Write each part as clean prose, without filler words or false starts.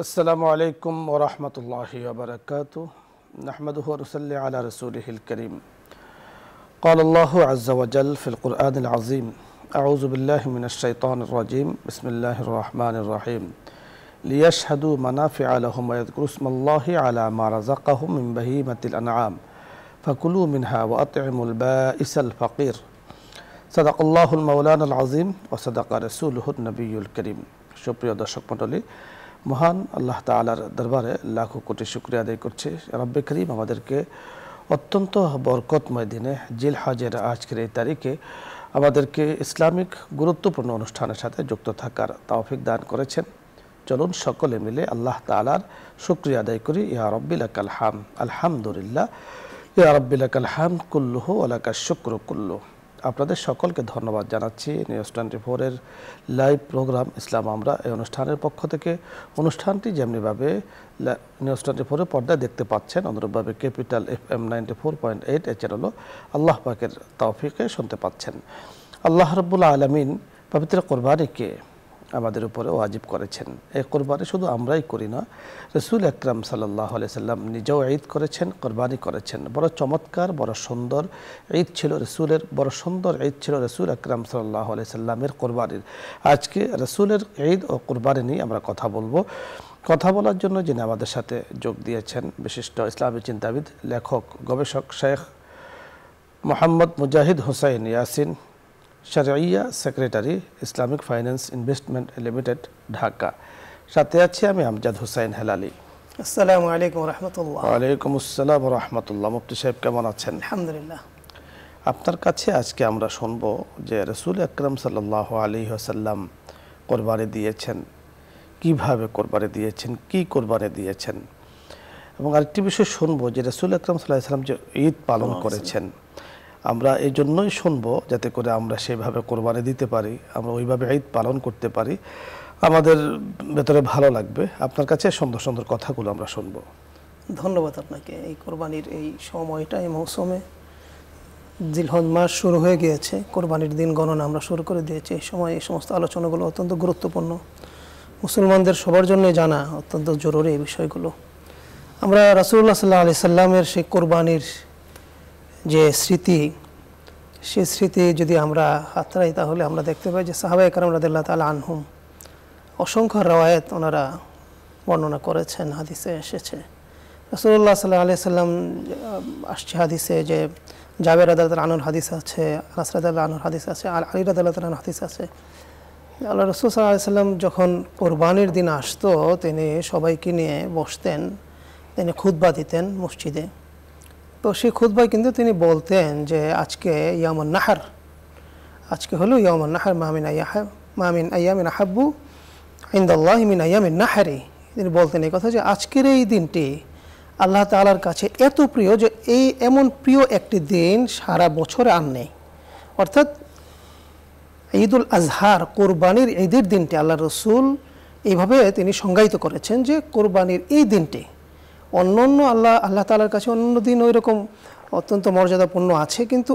السلام عليكم ورحمة الله وبركاته نحمده ونصلي على رسوله الكريم قال الله عز وجل في القرآن العظيم أعوذ بالله من الشيطان الرجيم بسم الله الرحمن الرحيم ليشهدوا منافع لهم ويذكروا اسم الله على ما رزقهم من بهيمة الأنعام فكلوا منها وأطعموا البائس الفقير صدق الله المولانا العظيم وصدق رسوله النبي الكريم সুপ্রিয় দর্শক মণ্ডলী, মহান আল্লাহ তাআলার দরবারে লাখো কোটি শুকরিয়া আদায় করছি। রব্বে করিম আমাদেরকে অত্যন্ত বরকতময় দিনে জিলহজের আজকের এই তারিখে আমাদেরকে ইসলামিক গুরুত্বপূর্ণ অনুষ্ঠানের সাথে যুক্ত থাকার তৌফিক দান করেছেন। চলুন সকলে মিলে আল্লাহ তাআলার শুকরিয়া আদায় করি। ইয়া রাব্বি লাকাল হামদ, আলহামদুলিল্লাহ, ইয়া রাব্বি লাকাল হামদ কুল্লুহু ওয়া লাকাশ শুকরু কুল্লুহু। আপনাদের সকলকে ধন্যবাদ জানাচ্ছি। নিউজ 24 এর লাইভ প্রোগ্রাম ইসলাম আমরা এই অনুষ্ঠানের পক্ষ থেকে অনুষ্ঠানটি যেমনিভাবে নিউজ 24 পর্দায় দেখতে পাচ্ছেন, অনুরূপভাবে ক্যাপিটাল FM 94.8 এ চ্যানেলও আল্লাহ পাকের তৌফিকে শুনতে পাচ্ছেন। আল্লাহ রাব্বুল আলামিন পবিত্র কোরবানিকে আমাদের উপরে ওয়াজিব করেছেন। এই কোরবানি শুধু আমরাই করি না, রাসূল আকরাম সাল্লাল্লাহু আলাইহি সাল্লাম নিজেও ঈদ করেছেন, কোরবানি করেছেন। বড় চমৎকার, বড় সুন্দর ঈদ ছিল রাসূলের, বড় সুন্দর ঈদ ছিল রাসূল আকরাম সাল্লাল্লাহু আলাইহি সাল্লামের কোরবানির। আজকে রাসূলের ঈদ ও কোরবানি নিয়ে আমরা কথা বলবো। কথা বলার জন্য যিনি আমাদের সাথে যোগ দিয়েছেন বিশিষ্ট ইসলামী চিন্তাবিদ, লেখক, গবেষক শেখ মোহাম্মদ মুজাহিদ হোসাইন ইয়াসিন, শরঈয়া secretary, Islamic finance investment limited, Dhaka. সাথে আছি আমি আমজাদ হোসাইন হেলালি। আসসালামু আলাইকুম রাহমাতুল্লাহ। ওয়ালাইকুম আসসালাম রাহমাতুল্লাহ। মুফতি সাহেব কেমন আছেন? আলহামদুলিল্লাহ। আপনার কাছে আজকে আমরা শুনব যে রাসূল আকরাম সাল্লাল্লাহু আলাইহি ওয়াসাল্লাম কোরবানি দিয়েছেন, কিভাবে কোরবানি দিয়েছেন, কি কোরবানি দিয়েছেন, এবং আরেকটি বিষয় শুনবো যে রাসূল আকরাম সাল্লাল্লাহু আলাইহি ওয়াসাল্লাম যে ঈদ পালন করেছেন, আমরা এই জন্যই শুনবো যাতে করে আমরা সেভাবে কোরবানি দিতে পারি, আমরা ওইভাবে ঈদ পালন করতে পারি, আমাদের ভেতরে ভালো লাগবে। আপনার কাছে সুন্দর সুন্দর কথাগুলো আমরা শুনবো। ধন্যবাদ আপনাকে। এই কোরবানির এই সময়টা, এই মৌসুমে জিলহজ মাস শুরু হয়ে গিয়েছে, কোরবানির দিন গণনা আমরা শুরু করে দিয়েছি। এই সময় এই সমস্ত আলোচনাগুলো অত্যন্ত গুরুত্বপূর্ণ, মুসলমানদের সবার জন্য জানা অত্যন্ত জরুরি এই বিষয়গুলো। আমরা রাসূলুল্লাহ সাল্লাল্লাহু আলাইহি সাল্লামের সেই কোরবানির যে স্মৃতি, সেই স্মৃতি যদি আমরা হাতড়াই তাহলে আমরা দেখতে পাই যে সাহাবায়ে কেরাম রাদিয়াল্লাহু তাআলা আনহুম অসংখ্য রওয়ায়াত ওনারা বর্ণনা করেছেন, হাদিসে এসেছে। রাসূলুল্লাহ সাল্লাল্লাহু আলাইহি সাল্লাম আসছে হাদিসে যে জাবের রাদিয়াল্লাহু আনহুর হাদিস আছে, আনাস রাদিয়াল্লাহু আনহুর হাদিস আছে, আলী রাদিয়াল্লাহু আনহুর হাদিস আছে। আল্লাহ রাসূল সাল্লাল্লাহু আলাইহি সাল্লাম যখন কোরবানির দিন আসতো, তিনি সবাইকে নিয়ে বসতেন, তিনি খুতবা দিতেন মসজিদে। তো সেই খুতবায় কিন্তু তিনি বলতেন যে আজকে ইয়ামুন নাহর, আজকে হলো ইয়ামুন নাহর, মামিন আইয়ামিন আহাব্বু ইনদাল্লাহি মিন আইয়ামিন নাহরি। তিনি বলতেন এই কথা যে আজকের এই দিনটি আল্লাহ তাআলার কাছে এত প্রিয় যে এই এমন প্রিয় একটি দিন সারা বছরে আর নেই। অর্থাৎ ঈদুল আজহার, কোরবানির ঈদের দিনটি আল্লাহ রসুল এইভাবে তিনি সংজ্ঞায়িত করেছেন যে কোরবানির এই দিনটি অন্য আল্লাহ তাআলার কাছে অন্য দিন ওই রকম অত্যন্ত মর্যাদাপূর্ণ আছে, কিন্তু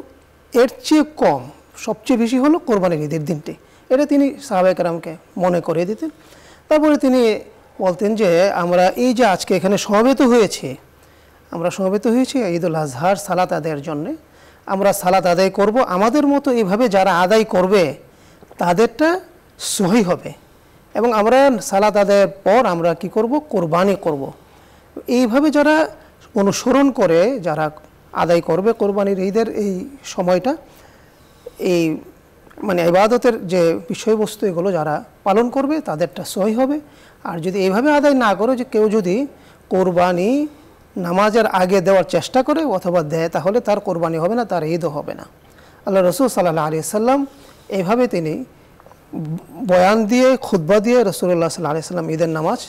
এর চেয়ে কম, সবচেয়ে বেশি হলো কোরবানির ঈদের দিনটি। এটা তিনি সাহাবায়ে কেরামকে মনে করিয়ে দিতেন। তারপরে তিনি বলতেন যে আমরা এই যে আজকে এখানে সমবেত হয়েছি, আমরা সমবেত হয়েছি ঈদুল আজহার সালাত আদায়ের জন্যে। আমরা সালাত আদায় করব, আমাদের মতো এইভাবে যারা আদায় করবে তাদেরটা সহি হবে, এবং আমরা সালাত আদায়ের পর আমরা কি করব? কোরবানি করব। এইভাবে যারা অনুসরণ করে, যারা আদায় করবে কোরবানির ঈদের এই সময়টা, এই মানে ইবাদতের যে বিষয়বস্তু এগুলো যারা পালন করবে তাদেরটা সহি হবে। আর যদি এইভাবে আদায় না করে, যে কেউ যদি কোরবানি নামাজের আগে দেওয়ার চেষ্টা করে অথবা দেয়, তাহলে তার কোরবানি হবে না, তার ঈদও হবে না। আল্লাহ রাসূল সাল্লাল্লাহু আলাইহি সাল্লাম এইভাবে তিনি বয়ান দিয়ে, খুতবা দিয়ে রাসূলুল্লাহ সাল্লাল্লাহু আলাইহি সাল্লাম ঈদের নামাজ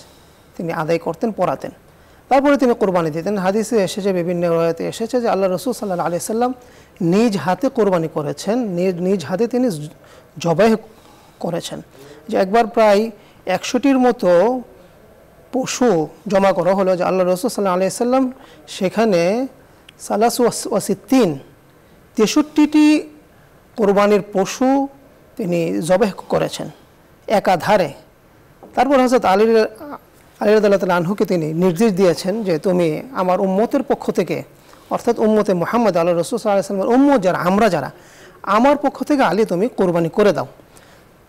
তিনি আদায় করতেন, পড়াতেন। তারপরে তিনি কোরবানি দিতেন। হাদিসে এসেছে, বিভিন্ন রাওয়ায়াতে এসেছে যে আল্লাহ রাসূল সাল্লাল্লাহু আলাইহি সাল্লাম নিজ হাতে কোরবানি করেছেন, নিজ হাতে তিনি জবাই করেছেন। যে একবার প্রায় 100টির মতো পশু জমা করা হলো, যে আল্লাহ রাসূল সাল্লাল্লাহু আলাইহি সাল্লাম সেখানে 63টি কোরবানির পশু তিনি জবাই করেছেন একাধারে। তারপর হযরত আলীর আলী রাদিয়াল্লাহু তাআলা আনহুকে তিনি নির্দেশ দিয়েছেন যে তুমি আমার উম্মতের পক্ষ থেকে, অর্থাৎ উম্মতে মুহাম্মদ আল্লাহ রাসূল সাল্লাল্লাহু আলাইহি ওয়াসাল্লামের উম্মত যারা, আমরা যারা, আমার পক্ষ থেকে আলী তুমি কোরবানি করে দাও।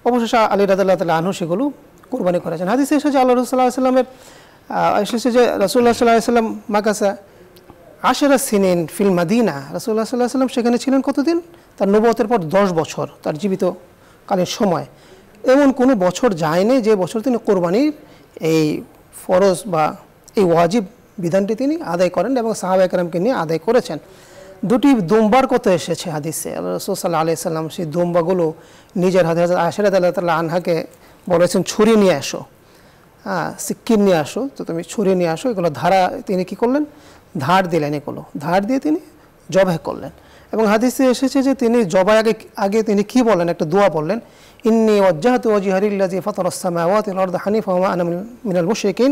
অবশেষে আলী রাদিয়াল্লাহু তাআলা আনহু সেগুলো কোরবানি করেছেন। হাদিসে এসেছে আল্লাহ রাসূল সাল্লাল্লাহু আলাইহি ওয়াসাল্লামের এসেছে যে রাসূলুল্লাহ সাল্লাল্লাহু আলাইহি ওয়াসাল্লাম মাকাসা আশরা সিনিন ফিল মাদিনা, রাসূলুল্লাহ সাল্লাল্লাহু আলাইহি ওয়াসাল্লাম সেখানে ছিলেন কতদিন? তার নবুয়তের পর 10 বছর তার জীবিতকালীন সময়। এমন কোনো বছর যায়নি যে বছর তিনি কোরবানির এই ফরজ বা এই ওয়াজিব বিধানটি তিনি আদায় করেন এবং সাহাবা কেরামকে নিয়ে আদায় করেছেন। দুটি দুম্বার কথা এসেছে হাদিসে। আল্লাহ রাসূল সাল্লাল্লাহু আলাইহি ওয়াসাল্লাম সেই দুম্বাগুলো নিজের হাতে, হযরত আয়েশা রাদিয়াল্লাহু তাআলা আনহাকে বলেছেন ছুরি নিয়ে আসো, সিক্কিম নিয়ে আসো, তো তুমি ছুরি নিয়ে আসো। এগুলো ধারা তিনি কি করলেন? ধার দিলেন, এগুলো ধার দিয়ে তিনি জবাই করলেন। এবং হাদিসে এসেছে যে তিনি জবাই আগে তিনি কি বললেন? একটা দোয়া বললেন, ইন্নী ওয়াজ্জাহতু ওয়াজহিয়া লিল্লাযী ফাতারাস সামাওয়াতি ওয়াল আরদা হানিফা ওয়া মা আনা মিনাল মুশরিকিন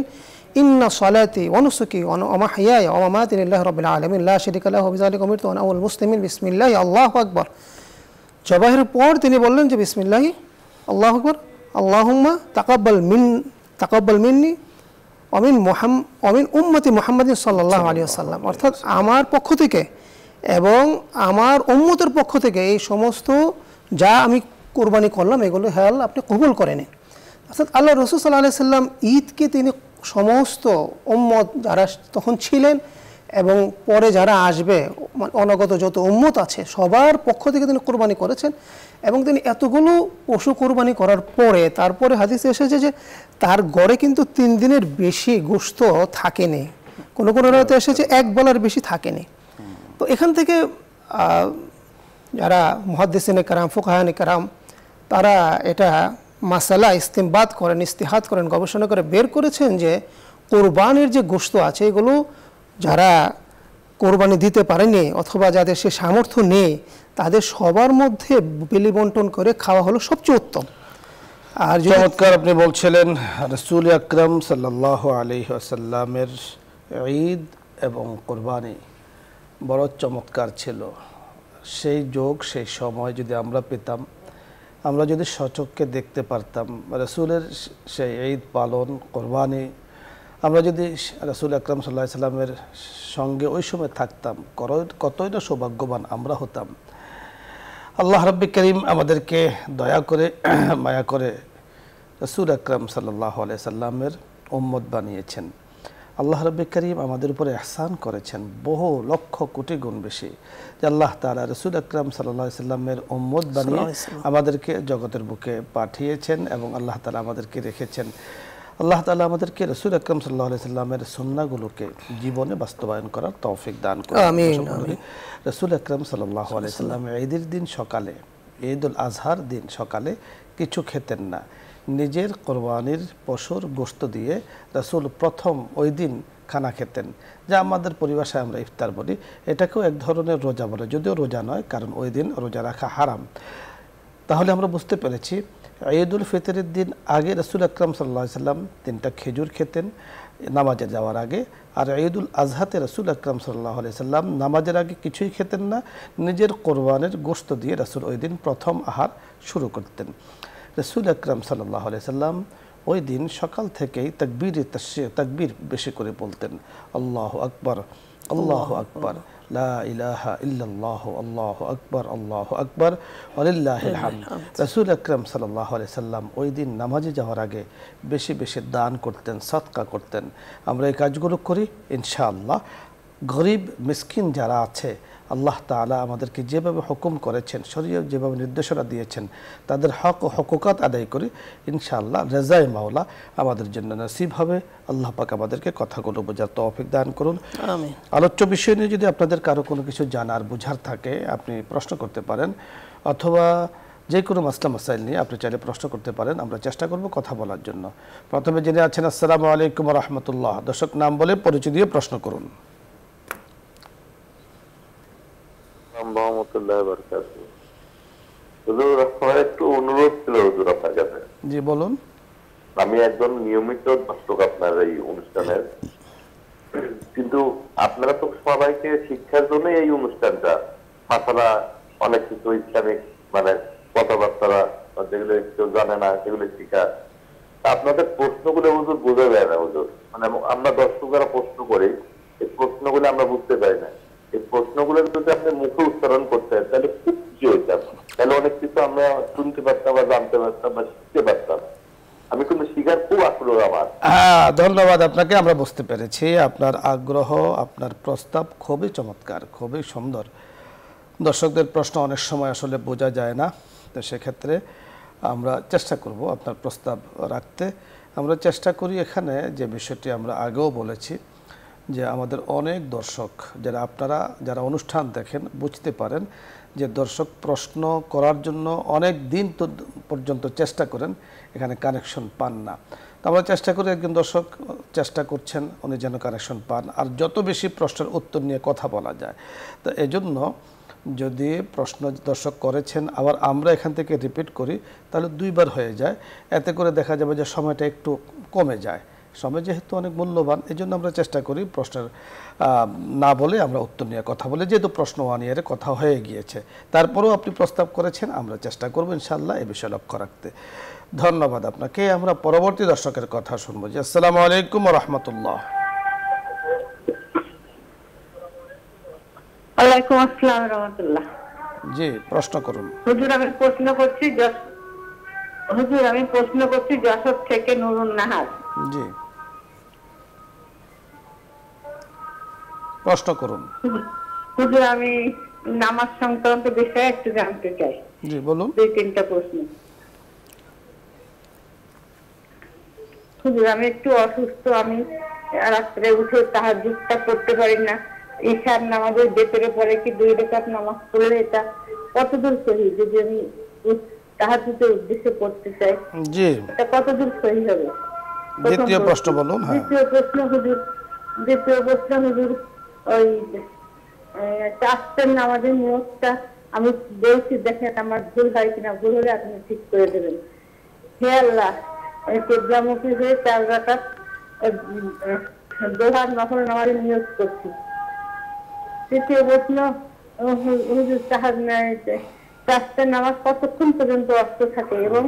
ইন্না সলাতি ওয়া নুসুকি ওয়া মাহইয়ায়া ওয়া মামাতি লিল্লাহি রাব্বিল আলামিন লা শারীকা লাহু বিযালিকা উমিরতু ওয়া আনা আউয়ালুল মুসলিমিন বিসমিল্লাহি আল্লাহু আকবার। জবাইয়ের পর তিনি বললেন যে বিসমিল্লাহি আল্লাহু আকবার, আল্লাহুম্মা তাকাব্বাল মিন্নি অমিন উম্মতি মুহাম্মাদিন সাল্লাল্লাহু আলাইহি ওয়াসাল্লাম, অর্থাৎ আমার পক্ষ থেকে এবং আমার উম্মতের পক্ষ থেকে এই সমস্ত যা আমি কোরবানি করলাম এগুলো হে আল্লাহ আপনি কবুল করে নিন। অর্থাৎ আল্লাহ রাসূল সাল্লাল্লাহু আলাইহি ওয়াসাল্লাম ঈদকে তিনি সমস্ত উম্মত যারা তখন ছিলেন এবং পরে যারা আসবে অনাগত যত উম্মত আছে সবার পক্ষ থেকে তিনি কোরবানি করেছেন। এবং তিনি এতগুলো পশু কোরবানি করার পরে তারপরে হাদিসে এসেছে যে তার গড়ে কিন্তু 3 দিনের বেশি গোশত থাকেনি, কোনো কোনো রাতে এসেছে 1 বেলার বেশি থাকেনি। তো এখান থেকে যারা মুহাদ্দিসিনে কেরাম, ফুকাহায়ে কেরাম, তারা এটা মাসালা ইস্তিমবাদ করেন, ইস্তিহাদ করেন, গবেষণা করে বের করেছেন যে কোরবানির যে গোশত আছে এগুলো যারা কোরবানি দিতে পারেনি অথবা যাদের সে সামর্থ্য নেই তাদের সবার মধ্যে বিলি বন্টন করে খাওয়া হলো সবচেয়ে উত্তম। আর চমৎকার আপনি বলছিলেন রাসূল আকরাম সাল্লাল্লাহু আলাইহি ওয়াসাল্লামের ঈদ এবং কোরবানি বড় চমৎকার ছিল। সেই যোগ সেই সময় যদি আমরা পেতাম, আমরা যদি সচক্ষে দেখতে পারতাম রাসূলের সেই ঈদ পালন, কোরবানি, আমরা যদি রাসূল আকরাম সাল্লাল্লাহু আলাইহি ওয়াসাল্লামের সঙ্গে ওই সময় থাকতাম, কতই না সৌভাগ্যবান আমরা হতাম। আল্লাহ রাব্বুল কারীম আমাদেরকে দয়া করে মায়া করে রাসূল আকরাম সাল্লাল্লাহু আলাইহি সাল্লামের উম্মত বানিয়েছেন। আল্লাহ রাব্বুল কারীম আমাদের উপরে ইহসান করেছেন বহু লক্ষ কোটি গুণ বেশি, যে আল্লাহ তাআলা রাসূল আকরাম সাল্লাল্লাহু আলাইহি সাল্লামের উম্মত বানিয়ে আমাদেরকে জগতের বুকে পাঠিয়েছেন এবং আল্লাহ তাআলা আমাদেরকে রেখেছেন। আল্লাহ তাআলা আমাদেরকে রাসূল আকরাম সাল্লাল্লাহু আলাইহি সাল্লামের সুন্নাহগুলোকে জীবনে বাস্তবায়ন করার তৌফিক দান করুন। আমিন। রাসূল আকরাম সাল্লাল্লাহু আলাইহি সাল্লাম ঈদের দিন সকালে, ঈদুল আজহার দিন সকালে কিছু খেতেন না। নিজের কোরবানির পশুর গোশত দিয়ে রাসূল প্রথম ওই দিন খানা খেতেন, যা আমাদের পরিভাষায় আমরা ইফতার বলি। এটাকেও এক ধরনের রোজা বলে, যদিও রোজা নয়, কারণ ওই দিন রোজা রাখা হারাম। তাহলে আমরা বুঝতে পেরেছি ঈদুল ফিতরের দিন আগে রাসূল আকরাম সাল্লাল্লাহু আলাইহি সাল্লাম 3টা খেজুর খেতেন নামাজে যাওয়ার আগে, আর ঈদুল আজহাতে রাসূল আকরাম সাল্লাল্লাহু আলাইহি সাল্লাম নামাজের আগে কিছুই খেতেন না। নিজের কোরবানির গোশত দিয়ে রাসূল ওই দিন প্রথম আহার শুরু করতেন। রাসূল আকরাম সাল্লাল্লাহু আলাইহি সাল্লাম ওই দিন সকাল থেকেই তাকবীর বেশি করে বলতেন, আল্লাহু আকবার, আল্লাহু আকবার, লা ইলাহা ইল্লাল্লাহু, আল্লাহু আকবার, আল্লাহু আকবার, ওয়ালিল্লাহিল হামদ। রাসূল আকরাম সাল্লাল্লাহু আলাইহি সাল্লাম ওই দিন নামাজে যাওয়ার আগে বেশি বেশি দান করতেন, সদকা করতেন। আমরা এই কাজগুলো করি ইনশাআল্লাহ। গরিব মিসকিন যারা আছে আল্লাহ তাআলা আমাদেরকে যেভাবে হুকুম করেছেন, শরীয়ত যেভাবে নির্দেশনা দিয়েছেন, তাদের হক ও হুকুকাত আদায় করি ইনশাআল্লাহ রেজায়ে মাওলা আমাদের জন্য নসিব হবে। আল্লাহ পাক আমাদেরকে কথাগুলো বোঝার তৌফিক দান করুন। আমিন। আলোচ্য বিষয় নিয়ে যদি আপনাদের কারো কোনো কিছু জানার বুঝার থাকে আপনি প্রশ্ন করতে পারেন, অথবা যে কোনো মাসলা মাসাইল নিয়ে আপনি চাইলে প্রশ্ন করতে পারেন। আমরা চেষ্টা করব কথা বলার জন্য। প্রথমে যিনি আছেন, আসসালামু আলাইকুম ওয়া রাহমাতুল্লাহ। দর্শক নাম বলে পরিচয় দিয়ে প্রশ্ন করুন। একটু অনুরোধ ছিল হুজুর আপনার কাছে। জি বলুন। আমি একজন নিয়মিত দর্শক আপনার এই অনুষ্ঠানের, কিন্তু আপনারা তো সবাইকে শিক্ষার জন্য এই অনুষ্ঠানটা, মাসালা অনেক কিছু ইসলামিক মানে কথাবার্তা যেগুলো কেউ জানে না সেগুলো শিখা, আপনাদের প্রশ্ন প্রশ্নগুলো হুজুর বোঝা যায় না হুজুর, মানে আমরা দর্শকরা প্রশ্ন করি, এই প্রশ্নগুলো আমরা বুঝতে পারি না। এই প্রশ্নগুলো যদি আপনি মুখে উচ্চারণ করতেন তাহলে খুব খুশি হইতাম, তাহলে অনেক কিছু আমরা শুনতে পারতাম বা জানতে পারতাম বা শিখতে পারতাম। আমি কিন্তু শিখার খুব আগ্রহ আমার। ধন্যবাদ আপনাকে, আমরা বুঝতে পেরেছি আপনার আগ্রহ, আপনার প্রস্তাব খুবই চমৎকার, খুবই সুন্দর। দর্শকদের প্রশ্ন অনেক সময় আসলে বোঝা যায় না, তো সেক্ষেত্রে আমরা চেষ্টা করব আপনার প্রস্তাব রাখতে। আমরা চেষ্টা করি এখানে যে বিষয়টি আমরা আগেও বলেছি যে আমাদের অনেক দর্শক আপনারা যারা অনুষ্ঠান দেখেন বুঝতে পারেন যে দর্শক প্রশ্ন করার জন্য অনেক দিন পর্যন্ত চেষ্টা করেন, এখানে কানেকশন পান না। তো আমরা চেষ্টা করি, একজন দর্শক চেষ্টা করছেন উনি যেন কানেকশন পান, আর যত বেশি প্রশ্নের উত্তর নিয়ে কথা বলা যায়। তো এজন্য যদি প্রশ্ন দর্শক করেছেন আবার আমরা এখান থেকে রিপিট করি তাহলে দুইবার হয়ে যায়, এতে করে দেখা যাবে যে সময়টা একটু কমে যায়। সময় যেহেতু অনেক মূল্যবান, এই জন্য আমরা চেষ্টা করি প্রশ্নের না বলে আমরা উত্তর নিয়ে কথা বলে, যেহেতু প্রশ্ন ওয়ান ইয়ারে কথা হয়ে গিয়েছে। তারপরেও আপনি প্রস্তাব করেছেন, আমরা চেষ্টা করবো ইনশাআল্লাহ এ বিষয়ে লক্ষ্য রাখতে। ধন্যবাদ আপনাকে। আমরা পরবর্তী দর্শকের কথা শুনবো। জি, আসসালামু আলাইকুম ওয়া রাহমাতুল্লাহ। ওয়ালাইকুম আসসালাম ওয়া রাহমাতুল্লাহ। জি, প্রশ্ন করুন। হুজুর আমি প্রশ্ন করছি যশোর থেকে নুরুন নাহার। জি, প্রশ্ন করুন। হুজুর আমি নামাজ সংক্রান্ত বিষয়ে একটু জানতে চাই। জি বলুন। 2-3টা প্রশ্ন। হুজুর আমি একটু অসুস্থ, আমি রাত্রে উঠে তাহাজ্জুদটা পড়তে পারি না। ঈশার নামাজের ভেতরে পরে কি 2 রাকাত নামাজ পড়লে এটা কতদূর সহি? যদি আমি তাহাজ্জুদের উদ্দেশ্যে পড়তে চাই, জি, এটা কতদূর সহি হবে? দ্বিতীয় প্রশ্ন বলুন। হ্যাঁ, দ্বিতীয় প্রশ্ন হুজুর ওই চাষের নামাজের নিয়মটা আমি বলছি, দেখেন আমার ভুল হয় কিনা, ভুল হলে আপনি ঠিক করে দেবেন। হে আল্লাহ, কিবলামুখী হয়ে 4 রাকাত দোহার নফল নামাজের নিয়ত করছি। তৃতীয় প্রশ্ন হুজুর, চাষের নামাজ কতক্ষণ পর্যন্ত অস্ত থাকে এবং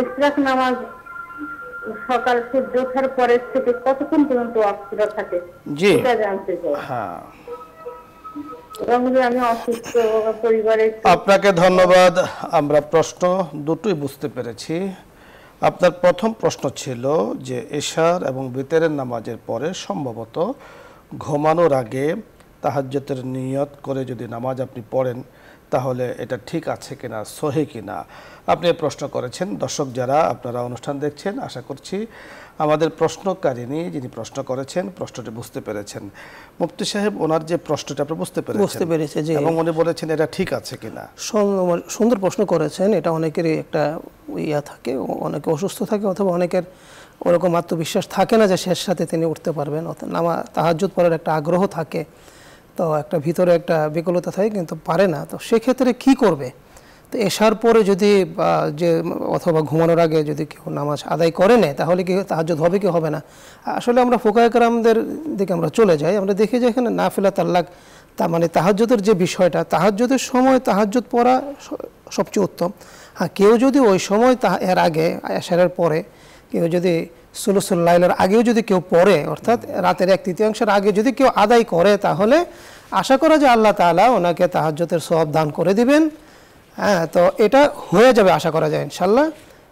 ইশরাক নামাজ সকাল সূর্য ওঠার পরের থেকে কতক্ষণ পর্যন্ত অস্ত থাকে? জি, এটা জানতে চাই। হ্যাঁ, আমি অসুস্থ, পরিবারে। আপনাকে ধন্যবাদ। আমরা প্রশ্ন দুটোই বুঝতে পেরেছি। আপনার প্রথম প্রশ্ন ছিল যে এশার এবং বিতরের নামাজের পরে সম্ভবত ঘুমানোর আগে তাহাজ্জুদের নিয়ত করে যদি নামাজ আপনি পড়েন তাহলে এটা ঠিক আছে কিনা, সহি কিনা আপনি প্রশ্ন করেছেন। দর্শক যারা আপনারা অনুষ্ঠান দেখছেন, আশা করছি আমাদের প্রশ্নকারিনী যিনি প্রশ্ন করেছেন প্রশ্নটি বুঝতে পেরেছেন। মুফতি সাহেব, ওনার যে প্রশ্নটা আপনি বুঝতে পেরেছি এবং উনি বলেছেন এটা ঠিক আছে কিনা। সুন্দর প্রশ্ন করেছেন। এটা অনেকেরই একটা ইয়া থাকে, অনেকে অসুস্থ থাকে অথবা অনেকের ওরকম আত্মবিশ্বাস থাকে না যে শেষ সাথে তিনি উঠতে পারবেন, তাহাজ্জুদ পড়ার একটা আগ্রহ থাকে, তো একটা ভিতরে একটা বিকলতা থাকে কিন্তু পারে না। তো সেক্ষেত্রে কি করবে? তো এশার পরে যদি যে অথবা ঘুমানোর আগে যদি কেউ নামাজ আদায় করে নেয় তাহলে কি তাহাজ্জুদ হবে কি হবে না? আসলে আমরা ফুকায়ে কেরামদের দিকে আমরা চলে যাই, আমরা দেখি যে এখানে নাফিলা তাল্লাক, তার মানে তাহাজ্জুদের যে বিষয়টা, তাহাজ্জুদের সময় তাহাজ্জুদ পড়া সবচেয়ে উত্তম। হ্যাঁ, কেউ যদি ওই সময় এর আগে এশারের পরে কেউ যদি সুলুসুল লাইলের আগেও যদি কেউ পড়ে, অর্থাৎ রাতের 1/3 আগে যদি কেউ আদায় করে, তাহলে আশা করা যে আল্লাহ তাআলা ওনাকে তাহাজ্জুদের সওয়াব দান করে দিবেন। হ্যাঁ, তো এটা হয়ে যাবে আশা করা যায় ইনশাআল্লাহ।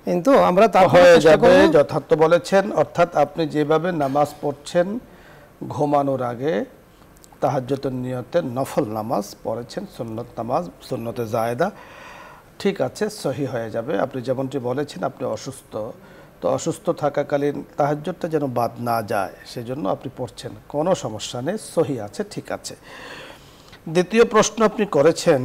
কিন্তু আমরা তা হয়ে যাবে, যথার্থ বলেছেন। অর্থাৎ আপনি যেভাবে নামাজ পড়ছেন ঘুমানোর আগে তাহাজ্জুদের নিয়তে নফল নামাজ পড়েছেন, সুন্নত নামাজ, সুন্নতে জায়েদা, ঠিক আছে, সহি হয়ে যাবে। আপনি যেমনটি বলেছেন আপনি অসুস্থ, তো অসুস্থ থাকাকালীন তাহাজ্জুদটা যেন বাদ না যায় সেজন্য আপনি পড়ছেন, কোনো সমস্যা নেই, সহি আছে, ঠিক আছে। দ্বিতীয় প্রশ্ন আপনি করেছেন,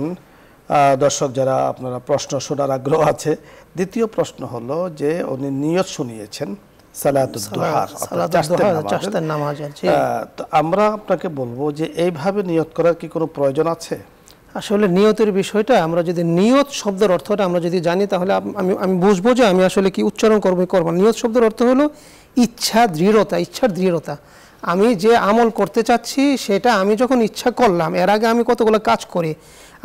দর্শক যারা আপনারা প্রশ্ন শোনার আগ্রহ আছে, দ্বিতীয় প্রশ্ন হলো যে উনি নিয়ত শুনিয়েছেন সালাতুদ দুহার, চাষের নামাজ। তো আমরা আপনাকে বলবো যে এইভাবে নিয়ত করার কি কোনো প্রয়োজন আছে? আসলে নিয়তের বিষয়টা আমরা যদি নিয়ত শব্দের অর্থটা আমরা যদি জানি তাহলে আমি বুঝবো যে আমি আসলে কি উচ্চারণ করবো। নিয়ত শব্দের অর্থ হলো ইচ্ছার দৃঢ়তা। আমি যে আমল করতে চাচ্ছি সেটা আমি যখন ইচ্ছা করলাম, এর আগে আমি কতগুলো কাজ করি,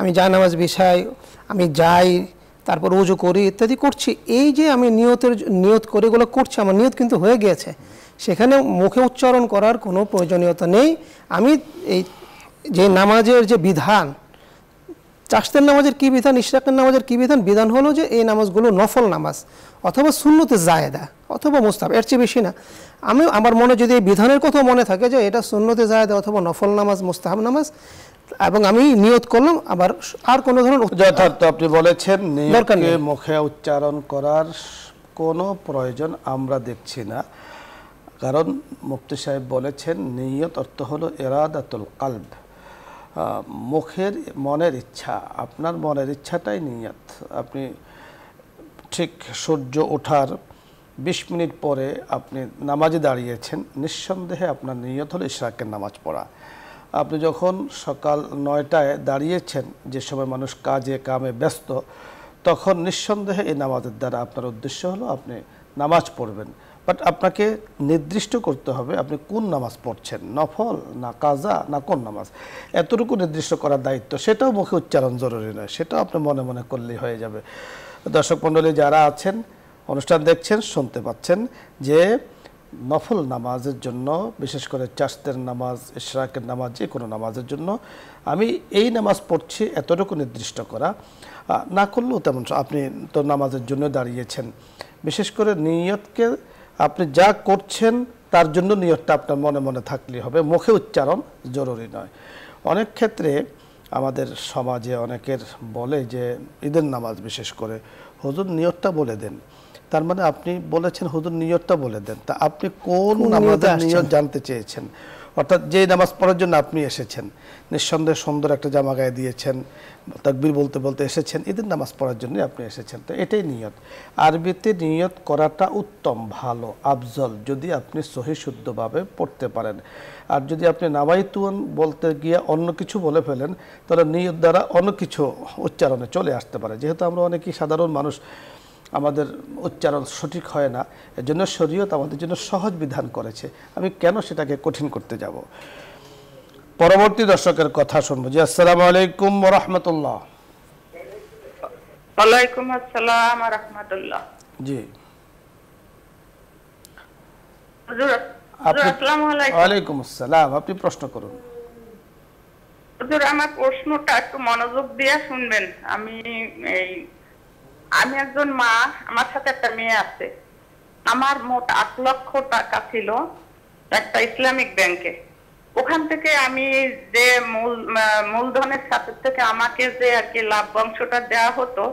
আমি জায়নামাজ বিছাই, আমি যাই, তারপর ওযু করি ইত্যাদি করছি, এই যে আমি নিয়ত করে এগুলো করছি, আমার নিয়ত কিন্তু হয়ে গিয়েছে, সেখানে মুখে উচ্চারণ করার কোনো প্রয়োজনীয়তা নেই। আমি এই যে নামাজের যে বিধান, চাশতের নামাজের কী বিধান, ইশরাকের নামাজের কী বিধান, বিধান হলো যে এই নামাজগুলো নফল নামাজ অথবা সুন্নতে জায়েদা অথবা মুস্তাহাব, এর চেয়ে বেশি না। আমি আমার মনে যদি এই বিধানের কথা মনে থাকে যে এটা সুন্নতে জায়েদা অথবা নফল নামাজ, মুস্তাহাব নামাজ, এবং আমি নিয়ত করলাম, আবার আর কোনো ধরনের যথার্থ আপনি বলেছেন নিয়তকে মুখে উচ্চারণ করার কোনো প্রয়োজন আমরা দেখছি না, কারণ মুফতি সাহেব বলেছেন নিয়ত অর্থ হলো ইরাদাতুল কলব, মুখের মনের ইচ্ছা, আপনার মনের ইচ্ছাটাই নিয়ত। আপনি ঠিক সূর্য ওঠার 20 মিনিট পরে আপনি নামাজে দাঁড়িয়েছেন, নিঃসন্দেহে আপনার নিয়ত হলো ইশরাকের নামাজ পড়া। আপনি যখন সকাল 9টায় দাঁড়িয়েছেন, যে সময় মানুষ কাজে কামে ব্যস্ত, তখন নিঃসন্দেহে এই নামাজের দ্বারা আপনার উদ্দেশ্য হলো আপনি নামাজ পড়বেন। বাট আপনাকে নির্দিষ্ট করতে হবে আপনি কোন নামাজ পড়ছেন, নফল না কাজা না কোন নামাজ, এতটুকু নির্দিষ্ট করার দায়িত্ব। সেটাও মুখে উচ্চারণ জরুরি নয়, সেটাও আপনি মনে মনে করলেই হয়ে যাবে। দর্শক মণ্ডলী যারা আছেন, অনুষ্ঠান দেখছেন, শুনতে পাচ্ছেন যে নফল নামাজের জন্য, বিশেষ করে চাশতের নামাজ, ইশরাকের নামাজ, যে কোনো নামাজের জন্য আমি এই নামাজ পড়ছি এতটুকু নির্দিষ্ট করা না করলেও তেমন, আপনি তো নামাজের জন্য দাঁড়িয়েছেন, বিশেষ করে নিয়তকে আপনি যা করছেন তার জন্য নিয়তটা আপনার মনে মনে থাকলেই হবে, মুখে উচ্চারণ জরুরি নয়। অনেক ক্ষেত্রে আমাদের সমাজে অনেকের বলে যে ঈদের নামাজ বিশেষ করে হুজুর নিয়তটা বলে দেন, তার মানে আপনি বলেছেন হুজুর নিয়তটা বলে দেন, তা আপনি কোন নামাজের নিয়ত জানতে চেয়েছেন? অর্থাৎ যে নামাজ পড়ার জন্য আপনি এসেছেন, নিঃসন্দেহে সুন্দর একটা জামা গায়ে দিয়েছেন, তাকবীর বলতে বলতে এসেছেন, ঈদের নামাজ পড়ার জন্য আপনি এসেছেন, তো এটাই নিয়ত। আরবিতে নিয়ত করাটা উত্তম, ভালো, আফজল, যদি আপনি সহি শুদ্ধভাবে পড়তে পারেন। আর যদি আপনি নাওয়াইতুন বলতে গিয়ে অন্য কিছু বলে ফেলেন, তাহলে নিয়ত দ্বারা অন্য কিছু উচ্চারণে চলে আসতে পারে। যেহেতু আমরা অনেকেই সাধারণ মানুষ, আমাদের উচ্চারণ সঠিক হয় না, এজন্য শরীয়ত আমাদের জন্য সহজ বিধান করেছে, আমি কেন সেটাকে কঠিন করতে যাব। পরবর্তী দর্শকের কথা শুনবো। জি, আসসালামু আলাইকুম ওয়া রাহমাতুল্লাহ। ওয়ালাইকুম আসসালাম ওয়া রাহমাতুল্লাহ। জি, হুজুর আসসালামু আলাইকুম। ওয়ালাইকুম আসসালাম, আপনি প্রশ্ন করুন। হুজুর আমার প্রশ্নটা একটু মনোযোগ দিয়ে শুনবেন। আমি একজন মা, আমার সাথে একটা মেয়ে আছে। আমার মোট 8 লক্ষ টাকা ছিল একটা ইসলামিক ব্যাংকে। ওখান থেকে আমি যে মূলধনের সাথে থেকে আমাকে যে আর কি লাভ অংশটা দেওয়া হতো,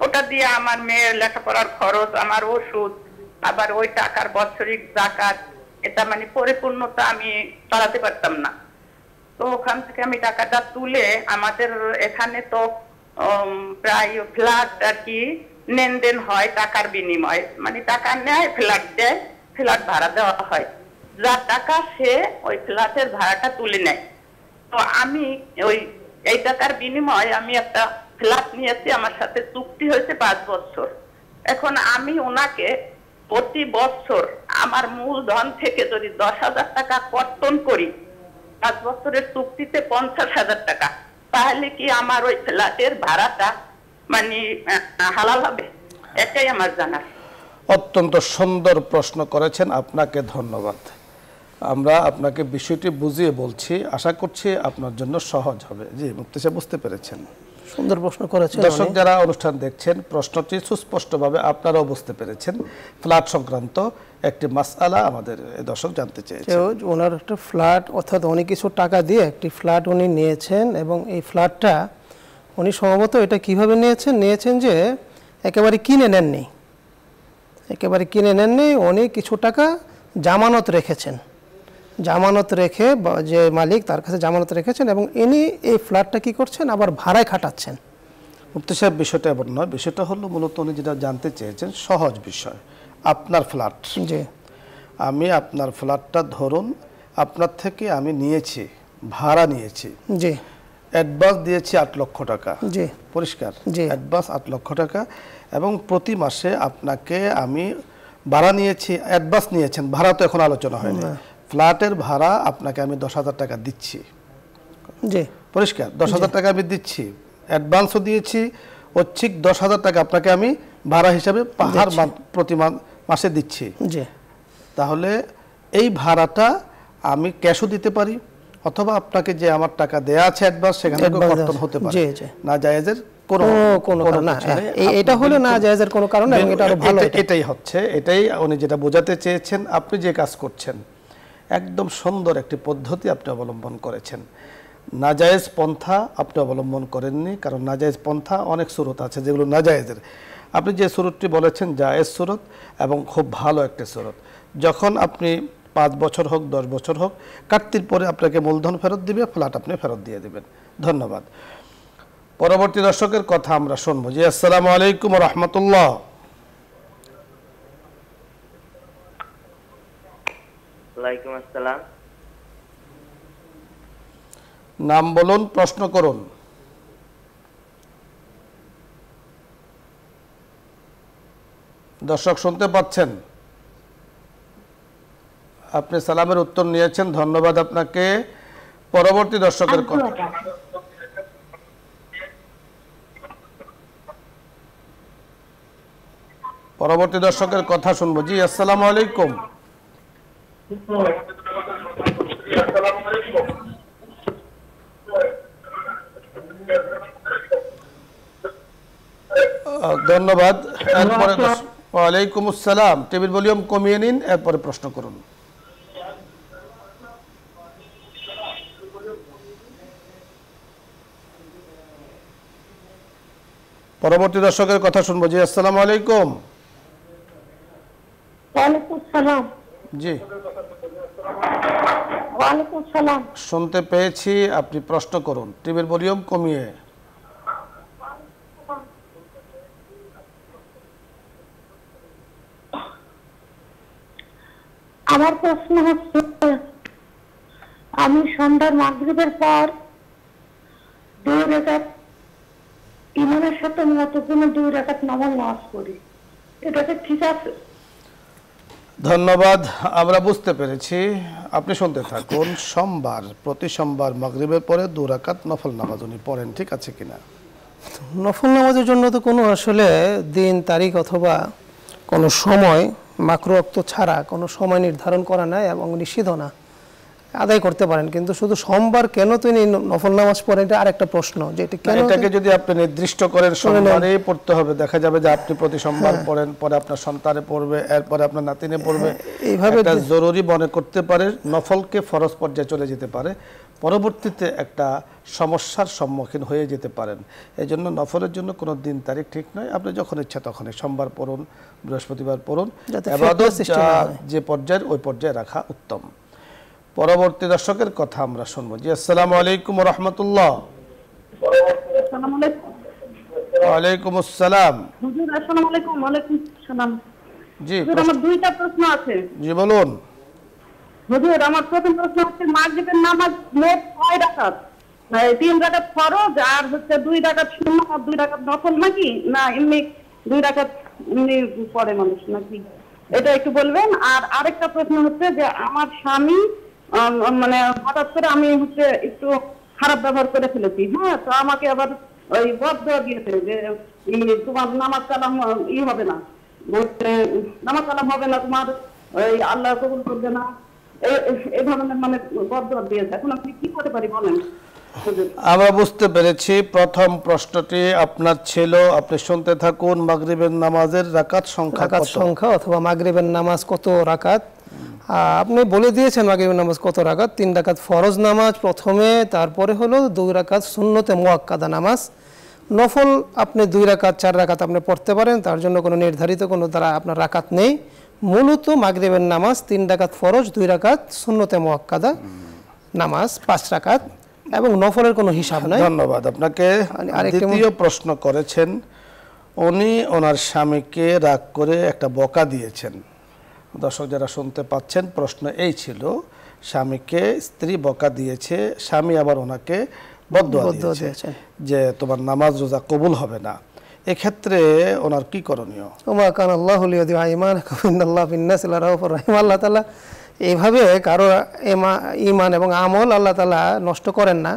ওটা দিয়ে আমার মেয়ের লেখাপড়ার খরচ, আমার ওষুধ, আবার ওই টাকার বৎসরিক যাকাত, এটা মানে পরিপূর্ণতা আমি চালাতে পারতাম না। তো ওখান থেকে আমি টাকাটা তুলে, আমাদের এখানে তো প্রায় ফ্ল্যাট আর কি লেনদেন হয় টাকার বিনিময়ে, মানে টাকা নেয়, ফ্ল্যাট দেয়, ফ্ল্যাট ভাড়া দেওয়া হয়, যার টাকা সে ওই ফ্ল্যাটের ভাড়াটা তুলে নেয়। তো আমি এই টাকার বিনিময়ে আমি একটা ফ্ল্যাট নিয়েছি, আমার সাথে চুক্তি হয়েছে 5 বছর। এখন আমি ওনাকে প্রতি বছর আমার মূলধন থেকে যদি 10,000 টাকা কর্তন করি, 5 বছরের চুক্তিতে 50,000 টাকা, তাহলে কি আমার ওই ফ্ল্যাটের ভাড়াটা মানে হালাল হবে? এটাই আমার জানা। অত্যন্ত সুন্দর প্রশ্ন করেছেন, আপনাকে ধন্যবাদ। আমরা আপনাকে বিষয়টি বুঝিয়ে বলছি, আশা করছি আপনার জন্য সহজ হবে। জি, মুফতি সাহেব বুঝতে পেরেছেন, সুন্দর প্রশ্ন করেছেন। দর্শক যারা অনুষ্ঠান দেখছেন, প্রশ্নটি সুস্পষ্টভাবে আপনারাও বুঝতে পেরেছেন। ফ্ল্যাট সংক্রান্ত একটি মাসআলা আমাদের দর্শক জানতে চেয়েছেন। ওনার একটা ফ্ল্যাট, অর্থাৎ অনেক কিছু টাকা দিয়ে একটি ফ্ল্যাট উনি নিয়েছেন, এবং এই ফ্ল্যাটটা উনি সম্ভবত এটা কিভাবে নিয়েছেন যে একেবারে কিনে নেননি, উনি কিছু টাকা জামানত রেখেছেন, জামানত রেখে যে মালিক তার কাছে জামানত রেখেছেন, এবং ইনি এই ফ্ল্যাটটা কি করছেন, আবার ভাড়ায় খাটাচ্ছেন। মুফতি সাহেব বিষয়টা এমন নয়, বিষয়টা হলো মূলত উনি যেটা জানতে চেয়েছেন সহজ বিষয়। আপনার ফ্ল্যাট, জি, আমি আপনার ফ্ল্যাটটা ধরুন আপনার থেকে আমি নিয়েছি, ভাড়া নিয়েছি, জি, অ্যাডভান্স দিয়েছি 8 লক্ষ টাকা, জি, পরিষ্কার, জি, অ্যাডভান্স 8 লক্ষ টাকা, এবং প্রতি মাসে আপনাকে আমি ভাড়া নিয়েছি, অ্যাডভান্স নিয়েছেন, ভাড়া তো এখন আলোচনা হয়নি, ফ্ল্যাটের ভাড়া আপনাকে আমি 10,000 টাকা দিচ্ছি, জি, পরিষ্কার 10,000 টাকা আমি দিচ্ছি, অ্যাডভান্সও দিয়েছি, ঐচ্ছিক 10,000 টাকা আপনাকে আমি ভাড়া হিসাবে পাহাড় প্রতি মাসে দিচ্ছি, জি, তাহলে এই ভাড়াটা আমি ক্যাশও দিতে পারি, অথবা আপনাকে যে আমার টাকা দেয়া আছে অ্যাডভান্স সেখান থেকে কর্তন হতে পারে। জি, জি। না জায়েজের কোনো কারণ না, এটা হলো না জায়েজের কোনো কারণ, এবং এটা আরো ভালো। এটাই হচ্ছে, এটাই উনি যেটা বোঝাতে চেয়েছেন। আপনি যে কাজ করছেন একদম সুন্দর একটি পদ্ধতি আপনি অবলম্বন করেছেন। নাজায়েজ পন্থা আপনি অবলম্বন করেননি, কারণ নাজায়েজ পন্থা অনেক সুরত আছে যেগুলো নাজায়েজের। আপনি যে সুরতটি বলেছেন জায়েজ সুরত এবং খুব ভালো একটা সুরত। যখন আপনি 5 বছর হোক 10 বছর হোক, কাটতির পরে আপনাকে মূলধন ফেরত দিবে, ফ্ল্যাট আপনি ফেরত দিয়ে দিবেন। ধন্যবাদ। পরবর্তী দর্শকের কথা আমরা শুনবো। জি, আসসালামু আলাইকুম ওয়া রাহমাতুল্লাহ। ওয়ালাইকুম আসসালাম। নাম বলুন, প্রশ্ন করুন। দর্শক শুনতে পাচ্ছেন? আপনি সালামের উত্তর নিয়েছেন, ধন্যবাদ আপনাকে। পরবর্তী দর্শকের কথা। পরবর্তী দর্শকের কথা শুনবো। জি, আসসালামু আলাইকুম। ধন্যবাদ। এরপরে ওয়ালাইকুম আসসালাম। টিভির ভলিউম কমিয়ে নিন, এরপরে প্রশ্ন করুন। পরবর্তী দর্শকের কথা শুনবো। জি, আসসালামু আলাইকুম। ওয়ালাইকুম সালাম। জি, ওয়ালাইকুম সালাম। শুনতে পেয়েছি, আপনি প্রশ্ন করুন, টিভির ভলিউম কমিয়ে। আমার প্রশ্ন হচ্ছে, আমি সন্ধ্যার মাগরিবের পর 2 রাকাত ইমামের সাথে মতপূর্ণ 2 রাকাত নামাজ পড়ি, এটা কি ঠিক আছে? ধন্যবাদ, আমরা বুঝতে পেরেছি। আপনি শুনতে থাকুন। সোমবার, প্রতি সোমবার মাগরিবের পরে 2 রাকাত নফল নামাজ উনি পড়েন, ঠিক আছে কিনা? নফল নামাজের জন্য তো কোনো আসলে দিন তারিখ অথবা কোনো সময় মাকরুহ ছাড়া কোনো সময় নির্ধারণ করা নাই এবং নিষিদ্ধ না, আদায় করতে পারেন। কিন্তু শুধু সোমবার কেন তিনি নফল নামাজ পড়েন, এটা আরেকটা প্রশ্ন, যে এটা কেন। এটাকে যদি আপনি নির্দিষ্ট করেন সোমবারেই পড়তে হবে, দেখা যাবে যে আপনি প্রতি সোমবার পড়েন, পরে আপনার সন্তানে পড়বে, এরপরে আপনার নাতিনে পড়বে, এইভাবে একটা জরুরি মনে করতে পারে, নফলকে ফরজ পর্যায়ে চলে যেতে পারে, পরবর্তীতে একটা সমস্যার সম্মুখীন হয়ে যেতে পারেন। এই জন্য নফলের জন্য কোনো দিন তারিখ ঠিক নয়, আপনি যখন ইচ্ছা তখনই সোমবার পড়ুন, বৃহস্পতিবার পড়ুন, ইবাদত যে পর্যায়ের ওই পর্যায়ে রাখা উত্তম। পরবর্তী দর্শকের কথা আমরা শুনবো। জি, আসসালামু আলাইকুম ওয়া রাহমাতুল্লাহ। আসসালামু আলাইকুম। ওয়ালাইকুম আসসালাম। হুজুর আসসালামু আলাইকুম। ওয়ালাইকুম সালাম। জি, হুজুর, আমার 2টা প্রশ্ন আছে। জি বলুন। হুজুর, আমার প্রথম প্রশ্ন হচ্ছে, মাগরিবের নামাজ মোট 6 রাকাত? 3 রাকাত ফরজ আর হচ্ছে 2 রাকাত সুন্নাত আর 2 রাকাত নফল নাকি, না এমনি 2 রাকাত এমনি পড়ে মানুষ নাকি, এটা একটু বলবেন। আর আরেকটা প্রশ্ন হচ্ছে যে, আমার স্বামী মানে হঠাৎ করে আমি হচ্ছে একটু খারাপ ব্যবহার করে ফেলেছি, হ্যাঁ, তো আমাকে আবার ওই বদদোয়া দিয়েছে যে তোমার নামাজ কালাম হবে না, নামাজ কালাম হবে না, তোমার ওই আল্লাহ কবুল করবে না, এই ধরনের মানে বদদোয়া দিয়েছে। এখন আপনি কি করতে পারি বলেন? আমরা বুঝতে পেরেছি। প্রথম প্রশ্নটি আপনার ছিল, আপনি শুনতে থাকুন। মাগরিবের নামাজের রাকাত সংখ্যা অথবা মাগরিবের নামাজ কত রাকাত, আপনি বলে দিয়েছেন মাগরিবের নামাজ কত রাকাত। 3 রাকাত ফরজ নামাজ প্রথমে, তারপরে হলো 2 রাকাত সুন্নতে মুআক্কাদা নামাজ। নফল আপনি 2 রাকাত 4 রাকাত আপনি পড়তে পারেন, তার জন্য কোনো নির্ধারিত কোনো দ্বারা আপনার রাকাত নেই। মূলত মাগরিবের নামাজ 3 রাকাত ফরজ, 2 রাকাত সুন্নতে মুআক্কাদা নামাজ, 5 রাকাত, এবং নফলের কোনো হিসাব নাই। ধন্যবাদ আপনাকে। দ্বিতীয় প্রশ্ন করেছেন, উনি ওনার স্বামীকে রাগ করে একটা বকা দিয়েছেন। দর্শক যারা শুনতে পাচ্ছেন, প্রশ্ন এই ছিল, স্বামীকে স্ত্রী বকা দিয়েছে, স্বামী আবার ওনাকে বদদোয়া দিয়েছে যে তোমার নামাজ রোজা কবুল হবে না, এক্ষেত্রে ওনার কি করণীয়? ওমা কান আল্লাহু লিয়াদিআ ঈমানাকুম ইন্নাল্লাহা বিন-নাসি লারাউফুর রাহিম। আল্লাহ তাআলা এইভাবে কারো ঈমান এবং আমল আল্লাহ তাআলা নষ্ট করেন না।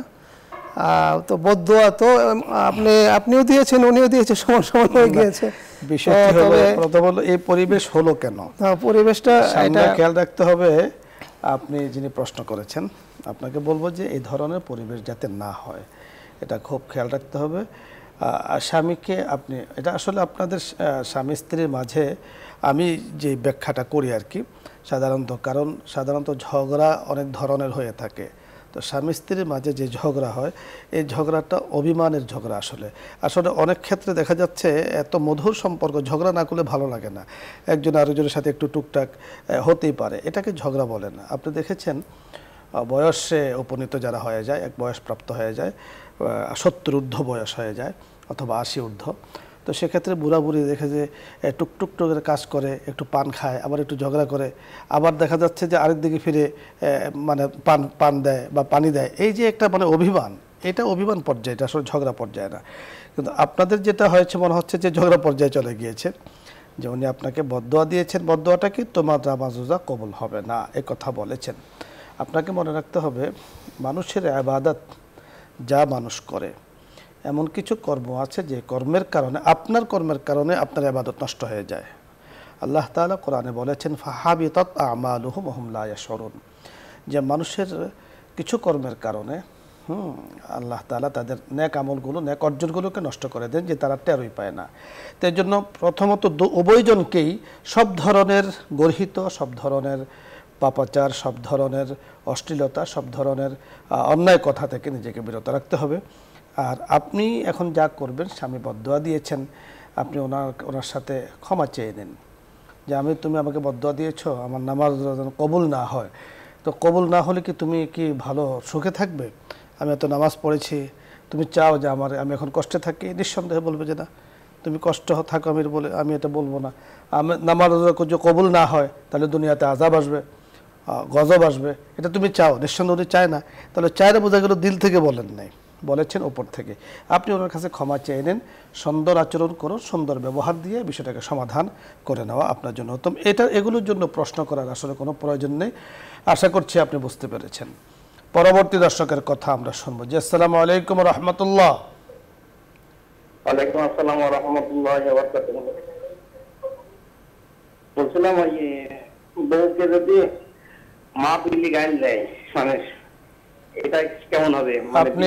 তো বদদোয়া তো আপনিও দিয়েছেন, উনিও দিয়েছে, সমান সমান হয়ে গিয়েছে। বিষয়টি হলো প্রথম হলো এই পরিবেশ হলো কেন, পরিবেশটা এটা খেয়াল রাখতে হবে। আপনি যিনি প্রশ্ন করেছেন আপনাকে বলবো যে এই ধরনের পরিবেশ যাতে না হয় এটা খুব খেয়াল রাখতে হবে। স্বামীকে আপনি এটা আসলে আপনাদের স্বামী স্ত্রীর মাঝে আমি যে ব্যাখ্যাটা করি আর কি সাধারণত, কারণ সাধারণত ঝগড়া অনেক ধরনের হয়ে থাকে। তো স্বামী স্ত্রীর মাঝে যে ঝগড়া হয় এই ঝগড়াটা অভিমানের ঝগড়া। আসলে অনেক ক্ষেত্রে দেখা যাচ্ছে এত মধুর সম্পর্ক, ঝগড়া না করলে ভালো লাগে না, একজন আরেকজনের সাথে একটু টুকটাক হতেই পারে, এটাকে ঝগড়া বলে না। আপনি দেখেছেন বয়সে উপনীত যারা হয়ে যায়, এক বয়সপ্রাপ্ত হয়ে যায়, 70 ঊর্ধ্ব বয়স হয়ে যায় অথবা 80 ঊর্ধ্ব, তো সেক্ষেত্রে বুড়া বুড়ি দেখে যে টুকটুক করে কাজ করে, একটু পান খায়, আবার একটু ঝগড়া করে, আবার দেখা যাচ্ছে যে আরেক দিকে ফিরে মানে পান দেয় বা পানি দেয়। এই যে একটা মানে অভিমান, এটা অভিমান পর্যায়ে, এটা আসলে ঝগড়া পর্যায়ে না। কিন্তু আপনাদের যেটা হয়েছে মনে হচ্ছে যে ঝগড়া পর্যায়ে চলে গিয়েছে, যে উনি আপনাকে বদদোয়া দিয়েছেন, বদদোয়াটা কি তোমার নামাজ রোজা কবুল হবে না এ কথা বলেছেন। আপনাকে মনে রাখতে হবে মানুষের ইবাদত যা মানুষ করে, এমন কিছু কর্ম আছে যে কর্মের কারণে, আপনার কর্মের কারণে আপনার ইবাদত নষ্ট হয়ে যায়। আল্লাহ তাআলা কোরআনে বলেছেন ফাহাবিতাত আমালুহুম ওয়া হুম লা ইয়াশউরুন, যে মানুষের কিছু কর্মের কারণে আল্লাহ তাআলা তাদের নেক আমলগুলো, নেক অর্জনগুলোকে নষ্ট করে দেন, যে তারা টেরই পায় না। তাই জন্য প্রথমত উভয়জনকেই সব ধরনের গর্হিত, সব ধরনের পাপাচার, সব ধরনের অশ্লীলতা, সব ধরনের অন্যায় কথা থেকে নিজেকে বিরত রাখতে হবে। আর আপনি এখন যা করবেন, স্বামী বদদোয়া দিয়েছেন, আপনি ওনার সাথে ক্ষমা চেয়ে নিন যে তুমি আমাকে বদদোয়া দিয়েছো, আমার নামাজ যেন কবুল না হয়। তো কবুল না হলে কি তুমি কি ভালো সুখে থাকবে? আমি এত নামাজ পড়েছি, তুমি চাও যে আমি এখন কষ্টে থাকি? নিঃসন্দেহে বলবে যে না, তুমি কষ্ট থাকো আমি এটা বলবো না। নামাজ যদি কবুল না হয় তাহলে দুনিয়াতে আযাব আসবে, গজব আসবে, এটা তুমি চাও? নিঃসন্দেহে উনি চায় না। তাহলে চায় না বোঝা গেল দিল থেকে বলেন নাই, বলেছেন ওপর থেকে। আপনি ওনার কাছে ক্ষমা চেয়ে নেন, সুন্দর আচরণ করুন, সুন্দর ব্যবহার দিয়ে বিষয়টাকে সমাধান করে নেওয়া আপনার জন্য উত্তম। এগুলোর জন্য প্রশ্ন করার আসলে কোনো প্রয়োজন নেই। আশা করছি আপনি বুঝতে পেরেছেন। পরবর্তী দর্শকের কথা আমরা শুনবো। জি, আসসালামু আলাইকুম ওয়া রাহমাতুল্লাহ। ওয়ালাইকুম আসসালাম ওয়া রাহমাতুল্লাহি ওয়া বারাকাতুহু। বলছিলাম বউকে যদি মা বলি গাল দেয়, মানে এটা কেমন হবে? আপনি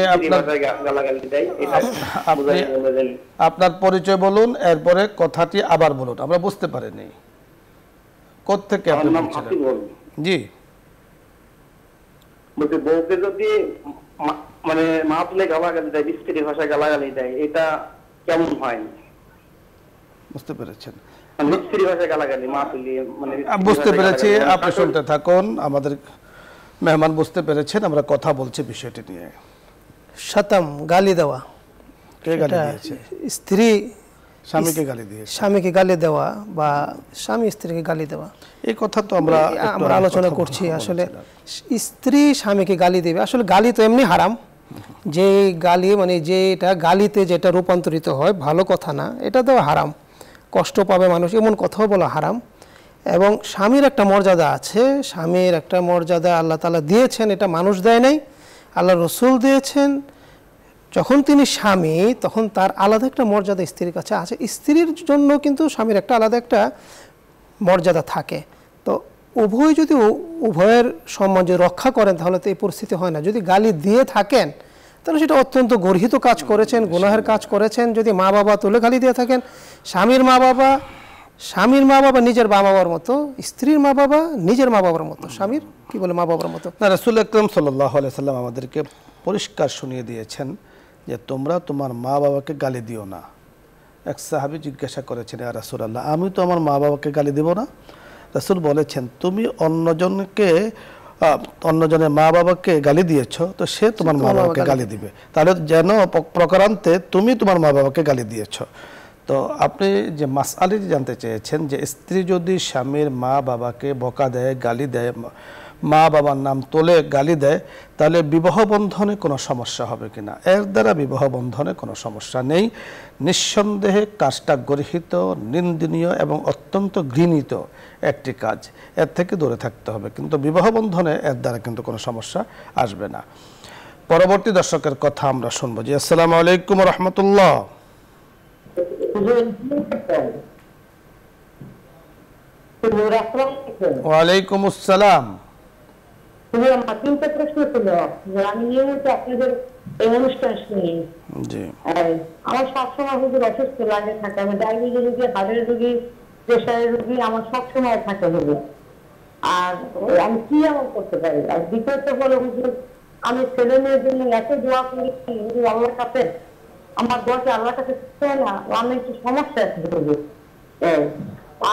আপনার পরিচয় বলুন, এরপরে কথাটি আবার বলুন, আমরা বুঝতে পারিনি কোত্থেকে আপনি বলছিলেন। জি, বলতে বউকে যদি মানে মা তুলে গালাগালি দেয়, বিস্তৃত ভাষায় গালাগালি দেয়, এটা কেমন হয়? বুঝতে পেরেছেন? বুঝতে পেরেছি, আপনি শুনতে থাকুন। আমাদের মেহমান বুঝতে পেরেছেন, আমরা কথা বলছি বিষয়টি নিয়ে। শতম গালি দেওয়া, কে গালি দিয়েছে? স্ত্রী স্বামীকে গালি দিয়েছে, স্বামীকে গালি দেওয়া বা স্বামী স্ত্রীকে গালি দেওয়া, এই কথা তো আমরা আলোচনা করছি। আসলে স্ত্রী স্বামীকে গালি দেবে, আসলে গালি তো এমনি হারাম। যে গালি মানে যেটা গালিতে যেটা রূপান্তরিত হয় ভালো কথা না, এটা তো হারাম, কষ্ট পাবে মানুষ, এমন কথাও বলা হারাম। এবং স্বামীর একটা মর্যাদা আছে, স্বামীর একটা মর্যাদা আল্লাহ তাআলা দিয়েছেন, এটা মানুষ দেয় নাই, আল্লাহ রসুল দিয়েছেন। যখন তিনি স্বামী তখন তার আলাদা একটা মর্যাদা স্ত্রীর কাছে আছে, স্ত্রীর জন্য কিন্তু স্বামীর একটা আলাদা একটা মর্যাদা থাকে। তো উভয় যদি উভয়ের সম্মান যদি রক্ষা করেন তাহলে তো এই পরিস্থিতি হয় না। যদি গালি দিয়ে থাকেন তাহলে সেটা অত্যন্ত গর্হিত কাজ করেছেন, গুনাহের কাজ করেছেন। যদি মা বাবা তুলে গালি দিয়ে থাকেন, স্বামীর মা বাবা নিজের মা বাবার মতো, স্ত্রীর মা বাবা নিজের মা বাবার মতো, স্বামীর কি বলে মা বাবার মতো। না, রাসূল আকরাম সাল্লাল্লাহু আলাইহি সাল্লাম আমাদেরকে পরিষ্কার শুনিয়ে দিয়েছেন যে তোমরা তোমার মা বাবাকে গালি দিও না। এক সাহাবী জিজ্ঞাসা করেছেন, ইয়া রাসূলুল্লাহ, আমি তো আমার মা বাবাকে গালি দেব না। রাসূল বলেছেন, তুমি অন্যজনের মা বাবাকে গালি দিয়েছ, তো সে তোমার মা বাবাকে গালি দিবে, তাহলে যেন প্রকারান্তে তুমি তোমার মা বাবাকে গালি দিয়েছ। তো আপনি যে মাসআলাটি জানতে চেয়েছেন যে স্ত্রী যদি স্বামীর মা বাবাকে বকা দেয়, গালি দেয়, মা বাবার নাম তোলে গালি দেয়, তাহলে বিবাহ বন্ধনে কোনো সমস্যা হবে কিনা? এর দ্বারা বিবাহ বন্ধনে কোনো সমস্যা নেই। নিঃসন্দেহে কাজটা গর্হিত, নিন্দনীয় এবং অত্যন্ত ঘৃণিত একটি কাজ, এর থেকে দূরে থাকতে হবে, কিন্তু বিবাহ বন্ধনে এর দ্বারা কিন্তু কোনো সমস্যা আসবে না। পরবর্তী দর্শকের কথা আমরা শুনবো। জি, আসসালামু আলাইকুম ওয়া রাহমাতুল্লাহ। ওয়ালাইকুম আসসালাম। আমার 3টা প্রশ্ন ছিল যে আমি নিয়মিত আপনাদের এই অনুষ্ঠান শুনি। জি, আমার সবসময় হুজুর অসুস্থ লাগে থাকে, আমি ডায়াবেটিস রোগী, হার্টের রোগী, প্রেশারের রোগী, আমার সবসময় থাকে হুজুর। আর আমি কি এমন করতে পারি? আর দ্বিতীয়ত হলো হুজুর, আমি ছেলে মেয়ের জন্য এত দোয়া করেছি হুজুর আল্লাহর কাছে, আমার দোয়াকে আল্লাহর কাছে করতে হয় না, আমার একটু সমস্যা আছে হুজুর।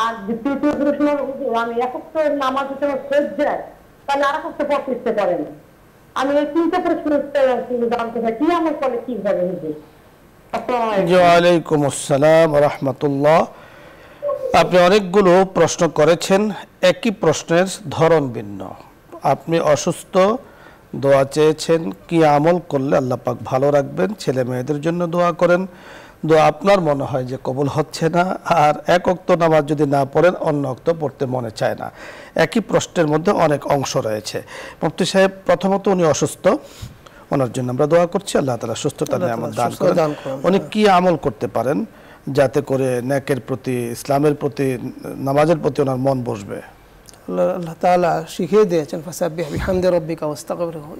আর দ্বিতীয়ত প্রশ্ন হলো হুজুর, আমি একক নামাজ যখন শেষ যায় তাহলে আর করতে পড়তে ইচ্ছে করে না। আমি এই 3টা প্রশ্ন জানতে চাই, কি আমার ফলে কি হবে হুজুর? জি, ওয়ালাইকুম আসসালাম ওয়া রাহমাতুল্লাহ। আপনি অনেকগুলো প্রশ্ন করেছেন, একই প্রশ্নের ধরন ভিন্ন। আপনি অসুস্থ, দোয়া চেয়েছেন, কি আমল করলে আল্লাহ পাক ভালো রাখবেন, ছেলে মেয়েদের জন্য দোয়া করেন, দোয়া আপনার মনে হয় যে কবুল হচ্ছে না, আর এক ওয়াক্ত নামাজ যদি না পড়েন অন্য ওয়াক্ত পড়তে মনে চায় না। একই প্রশ্নের মধ্যে অনেক অংশ রয়েছে। মুফতি সাহেব, প্রথমত উনি অসুস্থ, ওনার জন্য আমরা দোয়া করছি, আল্লাহ তাআলা সুস্থতা নিয়ামত দান করেন। উনি কি আমল করতে পারেন যাতে করে নেকের প্রতি, ইসলামের প্রতি, নামাজের প্রতি ওনার মন বসবে? আল্লাহ তাআলা শিখিয়ে দিয়েছেন, ফাসাব্বিহ বিহামদি রাব্বিকা ওয়াস্তাগফিরহু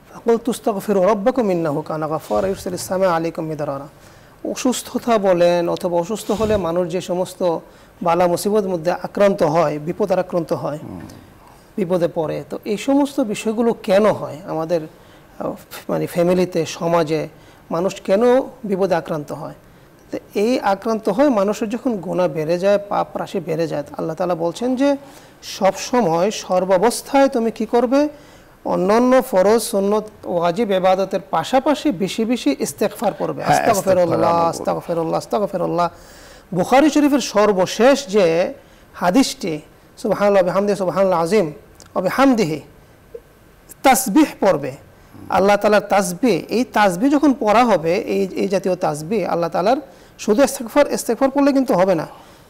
ফাকুলতু আস্তাগফিরু রাব্বাকুম ইন্নাহু কানা গাফফারা ইরসিলিস সামা আলাইকুম মিদরারা। অসুস্থতা বলেন অথবা অসুস্থ হলে মানুষ যে সমস্ত বালা মুসিবতের মধ্যে আক্রান্ত হয়, বিপদের আক্রান্ত হয়, বিপদে পড়ে, তো এই সমস্ত বিষয়গুলো কেন হয় আমাদের মানে ফ্যামিলিতে, সমাজে মানুষ কেন বিপদে আক্রান্ত হয়? তো এই আক্রান্ত হয় মানুষের যখন গুনাহ বেড়ে যায়, পাপ রাশি বেড়ে যায়। আল্লাহ তাআলা বলছেন যে সব সময় সর্বাবস্থায় তুমি কি করবে? অন্যান্য ফরজ, সুন্নত, ওয়াজিব ইবাদতের পাশাপাশি বেশি বেশি ইস্তেগফার করবে। আস্তাগফিরুল্লাহ আস্তাগফিরুল্লাহ আস্তাগফিরুল্লাহ। বুখারী শরীফের সর্বশেষ যে হাদিসটি, সুবহানাল্লাহ বিহামদিহি সুবহানাল আযীম ওয়া বিহামদিহি, তাসবিহ পড়বে, আল্লাহ তাআলার তাসবিহ। এই তাসবিহ যখন পড়া হবে, এই জাতীয় তাসবিহ আল্লাহ তাআলার, শুধু ইস্তেগফার পড়লে কিন্তু হবে না,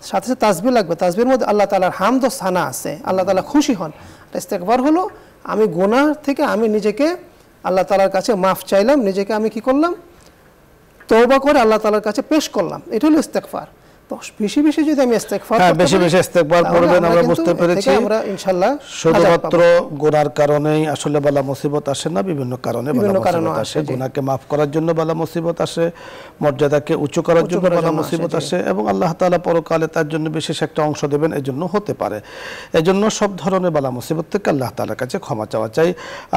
সাথে সাথে তাসবিহ লাগবে। তাসবিহের মধ্যে আল্লাহ তাআলার হামদ ও সানা আছে, আল্লাহ তাআলা খুশি হন। ইস্তেগফার হলো আমি গুনাহ থেকে আমি নিজেকে আল্লাহ তাআলার কাছে মাফ চাইলাম, নিজেকে আমি কি করলাম? তওবা করে আল্লাহ তাআলার কাছে পেশ করলাম, এটা হলো ইস্তেগফার। তো বেশি বেশি যদি আমি ইস্তেগফার করতে পারি, বেশি বেশি ইস্তেগফার করবেন, আমরা বুঝতে পেরেছি। আমরা ইনশাআল্লাহ শুধুমাত্র গুনার কারণেই আসলে বালা মুসিবত আসে না, বিভিন্ন কারণে বালা মুসিবত আসে। গুনাহকে মাফ করার জন্য বালা মুসিবত আসে, মর্যাদাকে উঁচু করার জন্য বালা মুসিবত আসে, এবং আল্লাহ তাআলা পরকালে তার জন্য বিশেষ একটা অংশ দেবেন, এজন্য হতে পারে। এজন্য সব ধরনের বালা মুসিবত থেকে আল্লাহ তাআলার কাছে ক্ষমা চাওয়া চাই।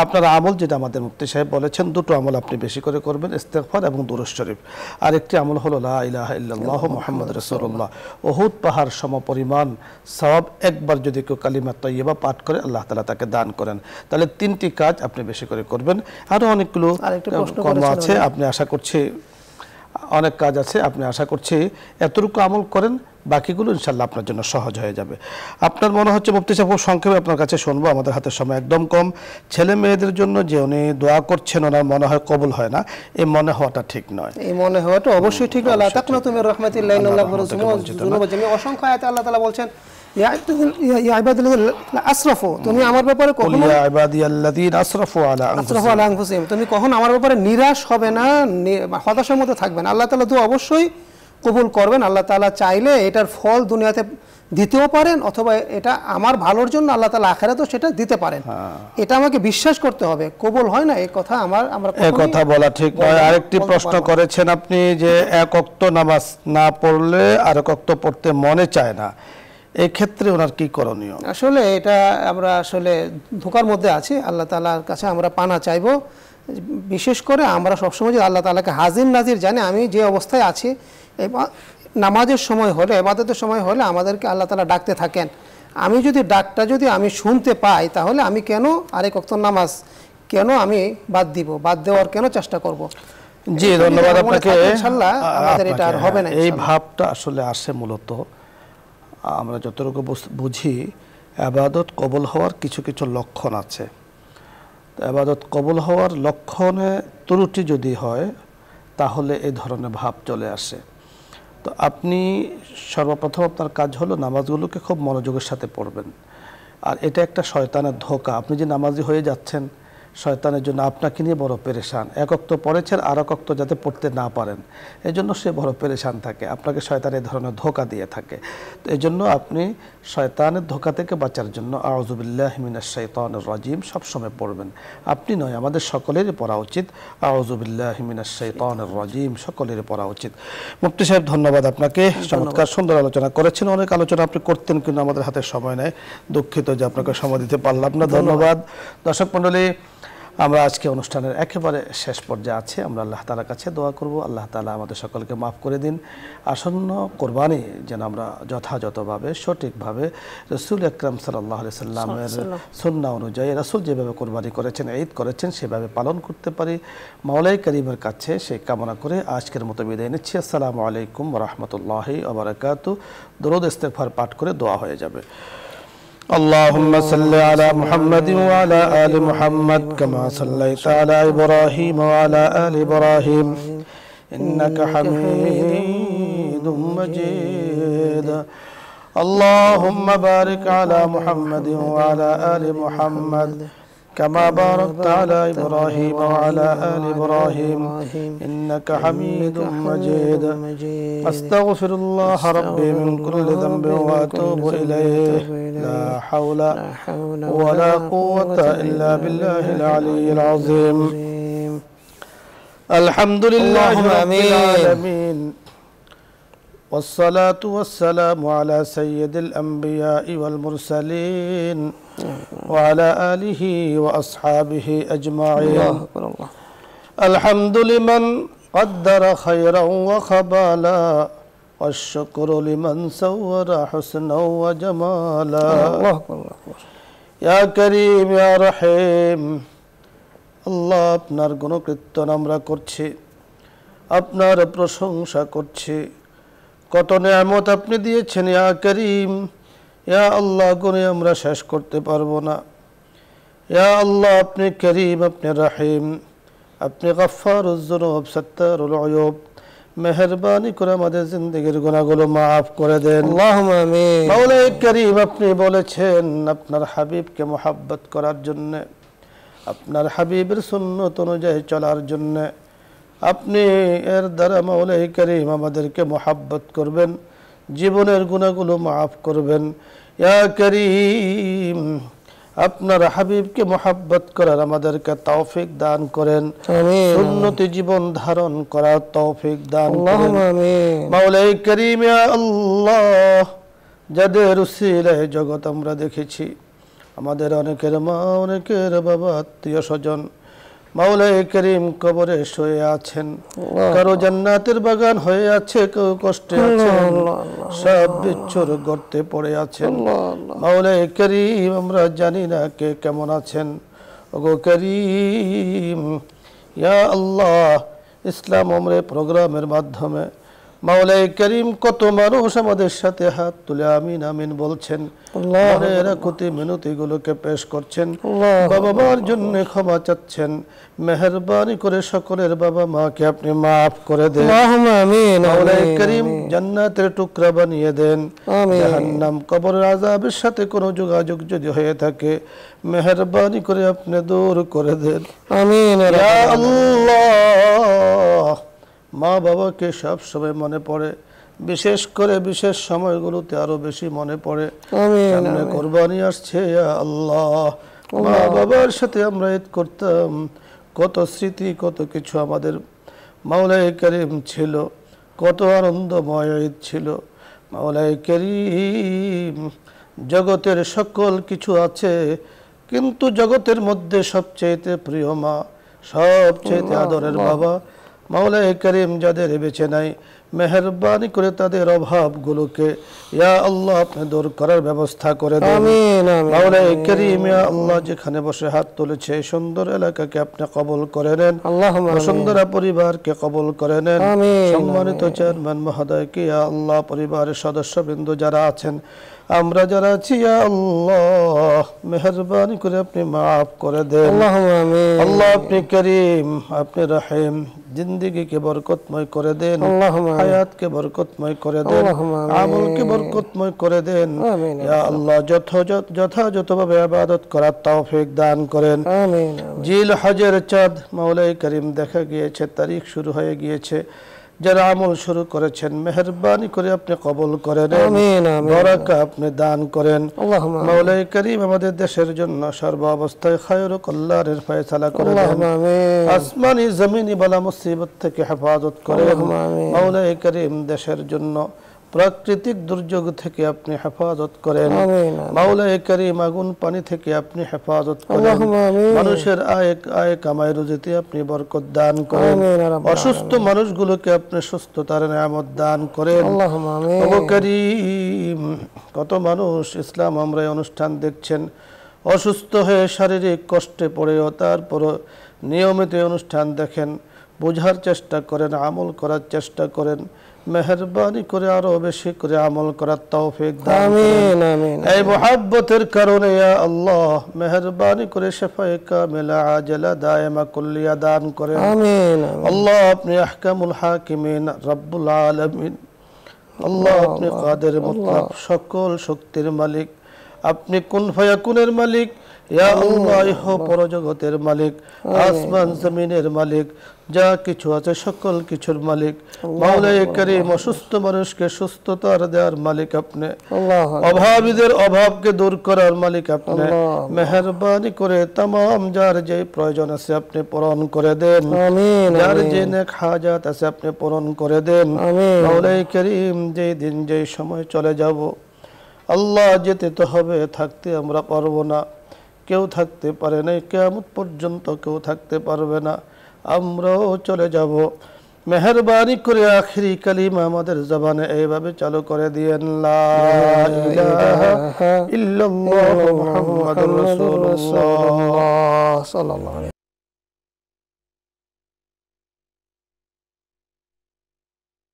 আপনার আমল, যেটা আমাদের মুফতি সাহেব বলেছেন, দুটো আমল আপনি বেশি করে করবেন, ইস্তেগফার এবং দুরূদ শরীফ। আর একটি আমল হলো লা ইলাহা ইল্লাল্লাহু মুহাম্মাদুর রাসূলুল্লাহ। উহুদ পাহাড় সমপরিমাণ সওয়াব একবার যদি কেউ কালিমা তাইয়্যিবা পাঠ করে আল্লাহ তাআলা তাকে দান করেন, তাহলে 3টি কাজ আপনি বেশি করে করবেন। আরো অনেকগুলো কর্ম আছে, আপনি আশা করছি অনেক কাজ আছে, আপনি আশা করছি এতটুকু আমল করেন, বাকিগুলো ইনশাআল্লাহ আপনার জন্য সহজ হয়ে যাবে। আপনার মনে হচ্ছে মুফতি সাহেব, সংক্ষেপে আপনার কাছে শুনবো, আমাদের হাতে সময় একদম কম। ছেলে মেয়েদের জন্য যে উনি দোয়া করছেন, ওনার মনে হয় কবুল হয় না, এই মনে হওয়াটা ঠিক নয়। এই মনে হওয়াটা অবশ্যই ঠিক নয়। আল্লাহ তাকনাতু মির রাহমাতিল্লাহি ইন্নাল্লাহু যুনুবা জামিআ। অসংখ্য আয়াতে আল্লাহ তাআলা বলছেন, ইয়া ইবাদাল্লাযিনা আসরাফু, তুমি আমার ব্যাপারে কখনো, ইয়া ইবাদিয়াল্লাযিনা আসরাফু আলা আনফুসিহিম, তুমি কখনো আমার ব্যাপারে নিরাশ হবে না, হতাশার মধ্যে থাকবে না। আল্লাহ তাআলা দোয়া অবশ্যই কবুল করবেন। আল্লাহ তাআলা চাইলে এটার ফল দুনিয়াতে দিতেও পারেন, অথবা এটা আমার ভালোর জন্য আল্লাহ তাআলা আখিরাতেও সেটা দিতে পারেন। এটা আমাকে বিশ্বাস করতে হবে। কবুল হয় না এই কথা আমরা এই কথা বলা ঠিক নয়। আরেকটি প্রশ্ন করেছেন আপনি যে এক ওয়াক্ত নামাজ না পড়লে আরেক ওয়াক্ত পড়তে মনে চায় না, এই ক্ষেত্রে ওনার কি করণীয়? আসলে এটা আমরা আসলে ধোঁকার মধ্যে আছি। আল্লাহ তাআলার কাছে আমরা পানা চাইবো। বিশেষ করে আমরা সবসময় যে আল্লাহ তাআলাকে হাজির নাজির জানি, আমি যে অবস্থায় আছি, নামাজের সময় হলে, ইবাদতের সময় হলে আমাদেরকে আল্লাহ তাআলা ডাকতে থাকেন। আমি যদি ডাকটা আমি শুনতে পাই, তাহলে আমি কেন আরেক ওয়াক্ত নামাজ কেন আমি বাদ দিব, বাদ দেওয়ার কেন চেষ্টা করব? জি, ধন্যবাদ আপনাকে। ইনশাআল্লাহ আমাদের এটা আর হবে না। এই ভাবটা আসলে আসে মূলত, আমরা যতটুকু বুঝি, ইবাদত কবুল হওয়ার কিছু কিছু লক্ষণ আছে। ইবাদত কবুল হওয়ার লক্ষণে ত্রুটি যদি হয়, তাহলে এই ধরনের ভাব চলে আসে। তো আপনি সর্বপ্রথম আপনার কাজ হলো নামাজগুলোকে খুব মনোযোগের সাথে পড়বেন। আর এটা একটা শয়তানের ধোঁকা। আপনি যে নামাজি হয়ে যাচ্ছেন, শয়তানের জন্য আপনাকে নিয়ে বড় পেরেশান। এক ওয়াক্ত পড়েছেন, আর এক ওয়াক্ত যাতে পড়তে না পারেন, এই জন্য সে বড় পেরেশান থাকে, আপনাকে শয়তান এই ধরনের ধোঁকা দিয়ে থাকে। তো এই জন্য আপনি শয়তানের ধোঁকা থেকে বাঁচার জন্য আউযু বিল্লাহি মিনাশ শাইতানির রাজিম সবসময় পড়বেন। আপনি নয়, আমাদের সকলেরই পড়া উচিত আউযু বিল্লাহি মিনাশ শাইতানির রাজিম, সকলেরই পড়া উচিত। মুফতি সাহেব, ধন্যবাদ আপনাকে, চমৎকার সুন্দর আলোচনা করেছেন। অনেক আলোচনা আপনি করতেন, কিন্তু আমাদের হাতে সময় নেই, দুঃখিত যে আপনাকে সময় দিতে পারলাম না। ধন্যবাদ। দর্শক মণ্ডলী, আমরা আজকে অনুষ্ঠানের একেবারে শেষ পর্যায়ে আছি। আমরা আল্লাহ তাআলার কাছে দোয়া করব, আল্লাহ তাআলা আমাদের সকলকে মাফ করে দিন। আসন্ন কোরবানি যেন আমরা যথাযথভাবে সঠিকভাবে রাসূল আকরাম সাল্লাল্লাহু আলাইহি সাল্লামের সুন্নাহ অনুযায়ী রাসূল যেভাবে কোরবানি করেছেন, ঈদ করেছেন, সেভাবে পালন করতে পারি, মাওলাই কারীমের কাছে সেই কামনা করে আজকের মতো বিদায় নিচ্ছি। আসসালামু আলাইকুম ওয়া রাহমাতুল্লাহি ওয়া বারাকাতুহু। দরুদ ইস্তেগফার পাঠ করে দোয়া হয়ে যাবে। اللهم صل على محمد وعلى آل محمد كما صليت على إبراهيم وعلى آل إبراهيم إنك حميد مجيد. اللهم بارك على محمد وعلى آل محمد كما باركت على إبراهيم وعلى آل إبراهيم إنك حميد مجيد. أستغفر الله ربي من كل ذنب وأتوب إليه. لا حول ولا قوة إلا بالله العلي العظيم. الحمد لله رب العالمين، والصلاة والسلام على سيد الأنبياء والمرسلين وعلى آله وأصحابه أجمعين. الحمد لمن قدر خيرا وخبالا، والشكر لمن سور حسنا وجمالا. يا كريم يا رحيم. আল্লাহ, আপনার গুণকীর্তন আমরা করছি, আপনার প্রশংসা করছি। কত নিয়ামত আপনি দিয়েছেন ইয়া করিম, ইয়া আল্লাহ, গুণে আমরা শেষ করতে পারবো না। ইয়া আল্লাহ, আপনি করিম, আপনি রহিম, আপনি গফফারুজ যুনুব, সাত্তারুল উয়ুব। মেহেরবানি করে আমাদের জিন্দেগির গুনাহগুলো মাফ করে দেন। আল্লাহুম্মা আমিন। মাওলাই করিম, আপনি বলেছেন আপনার হাবিবকে মুহাব্বত করার জন্য, আপনার হাবিবের সুন্নত অনুযায়ী চলার জন্য। আপনি এর দ্বারা মাওলাই করিম আমাদেরকে মুহাব্বত করবেন, জীবনের গুনাহগুলো মাফ করবেন। ইয়া করিম, আপনার হাবিবকে মুহাব্বত করার আমাদেরকে তৌফিক দান করেন, সুন্নতি জীবন ধারণ করার তৌফিক দান করেন। মাওলাই করিম, ইয়া আল্লাহ, যাদের উসিলায় জগৎ আমরা দেখেছি, আমাদের অনেকের মা, অনেকের বাবা, আত্মীয় স্বজন মাওলাই করিম কবরে শুয়ে আছেন, কারো জান্নাতের বাগান হয়ে আছে, কেউ কষ্টে আছেন, সব বিচ্ছুর গর্তে পড়ে আছেন। মাওলাই করিম, আমরা জানি না কে কেমন আছেন। ওগো করিম, ইয়া আল্লাহ, ইসলাম ওমরে প্রোগ্রামের মাধ্যমে মাওলাই করিম কত মানুষ আমাদের সাথে হাত তুলে আমিন আমিন বলছেন, মনের আকুতি মিনতি গুলোকে পেশ করছেন, বাবা মার জন্য ক্ষমা চাচ্ছেন। মেহেরবানি করে সকলের বাবা মাকে আপনি মাফ করে দেন। মাওলাই করিম, জান্নাতের টুকরা বানিয়ে দেন। জাহান্নাম, কবরের আযাবের সাথে কোনো যোগাযোগ যদি হয়ে থাকে, মেহেরবানি করে আপনি দূর করে দেন। আমিন। ইয়া আল্লাহ, মা বাবাকে সব সময় মনে পড়ে, বিশেষ করে বিশেষ সময়গুলোতে আরো বেশি মনে পড়ে। সামনে কোরবানি আসছে, ইয়া আল্লাহ, মা বাবার সাথে আমরা ঈদ করতাম, কত স্মৃতি, কত কিছু আমাদের মাওলাই করিম ছিল, কত আনন্দময় ঈদ ছিল। মাওলাই করিম, জগতের সকল কিছু আছে, কিন্তু জগতের মধ্যে সবচেয়ে প্রিয় মা, সবচেয়ে আদরের বাবা। মাওলাই করিম, যাদের বেঁচে নাই, মেহেরবানি করে তাদের অভাবগুলোকে ইয়া আল্লাহ আপনি দূর করার ব্যবস্থা করে দেন। মাওলাই করিম, ইয়া আল্লাহ, যেখানে বসে হাত তুলেছে এই সুন্দর এলাকাকে আপনি কবুল করে নেন, বসুন্ধরা পরিবারকে কবুল করে নেন। সম্মানিত চেয়ারম্যান মহোদয়কে ইয়া আল্লাহ, পরিবারের সদস্যবৃন্দ যারা আছেন, আমরা যারা আছি, ইয়া আল্লাহ, মেহেরবানি করে আপনি মাফ করে দেন। আল্লাহ, আপনি করিম, আপনি রহিম, জিন্দেগিকে বরকতময় করে দেন, আল্লাহুম্মা আমিন। হায়াতকে বরকতময় করে দেন, আল্লাহুম্মা আমিন। আমলকে বরকতময় করে দেন। আমিন। ইয়া আল্লাহ যথাযথভাবে ইবাদত করার তৌফিক দান করেন। আমিন। জিল হজের চাঁদ মাওলাই করিম দেখা গিয়েছে, তারিখ শুরু হয়ে গিয়েছে। যারা আমল শুরু করেছেন মেহেরবানি করে আপনি কবুল করে নেন, আমিন, আমিন। বরকত আপনি দান করেন। আল্লাহুম্মা আমিন। মাওলাই করিম আমাদের দেশের জন্য সর্ব অবস্থায় খায়র ও কল্যাণের ফয়সালা করে দেন। আল্লাহুম্মা আমিন। আসমানি জমিনি বালা মুসিবত থেকে হেফাজত করেন। আল্লাহুম্মা আমিন। মাওলাই করিম দেশের জন্য প্রাকৃতিক দুর্যোগ থেকে আপনি হেফাজত করেন। আমিন। মাওলাই করিম আগুন পানি থেকে আপনি হেফাজত করেন। আল্লাহুম্মা আমিন। মানুষের আয় কামাই রুজিতে আপনি বরকত দান করেন। আমিন ইয়া রাব্বাল অসুস্থ মানুষগুলোকে আপনি সুস্থতার নিয়ামত দান করেন। আল্লাহুম্মা আমিন। ওগো করিম, কত মানুষ ইসলাম আমরা এই অনুষ্ঠান দেখছেন, অসুস্থ হয়ে শারীরিক কষ্টে পড়েও তারপরও নিয়মিত এই অনুষ্ঠান দেখেন, বোঝার চেষ্টা করেন, আমল করার চেষ্টা করেন। মেহেরবানি করে আরো বেশি করে আমল করার তৌফিক দান করেন। আমিন, আমিন। এই মুহাব্বতের কারণে ইয়া আল্লাহ মেহেরবানি করে শিফায়ে কামিলা আজলা দায়েমা কুল্লিয়া দান করেন। আমিন। আল্লাহ আপনি আহকামুল হাকিমিন রব্বুল আলামিন। আল্লাহ আপনি কাদের মুতলাক, সকল শক্তির মালিক, আপনি কুন ফায়াকুনের মালিক। ইয়া আল্লাহ ইহ পরজগতের মালিক, আসমান জমিনের মালিক, যা কিছু আছে সকল কিছুর মালিক। মাওলাই করিম অসুস্থ মানুষকে সুস্থতার দেওয়ার মালিক আপনি, আল্লাহ অভাবীদের অভাবকে দূর করার মালিক আপনি। আল্লাহ। মেহেরবানি করে तमाम যার যে প্রয়োজন আছে আপনি পূরণ করে দেন। আমিন, যার আমিন। যে নেক হাজাত আছে আপনি পূরণ করে দেন। আমিন। মাওলাই করিম যেই দিন যেই সময় চলে যাব আল্লাহ, যেতে তো হবে, থাকতে আমরা পারবো না। কেউ থাকতে পারে নাই, কিয়ামত পর্যন্ত কেউ থাকতে পারবে না, আমরাও চলে যাব। মেহেরবানি করে আখিরি কালিমা আমাদের জবানে এইভাবে চালু করে দিয়েন, লা ইলাহা ইল্লাল্লাহু মুহাম্মাদুর রাসূলুল্লাহ। সাল্লাল্লাহু আলাইহি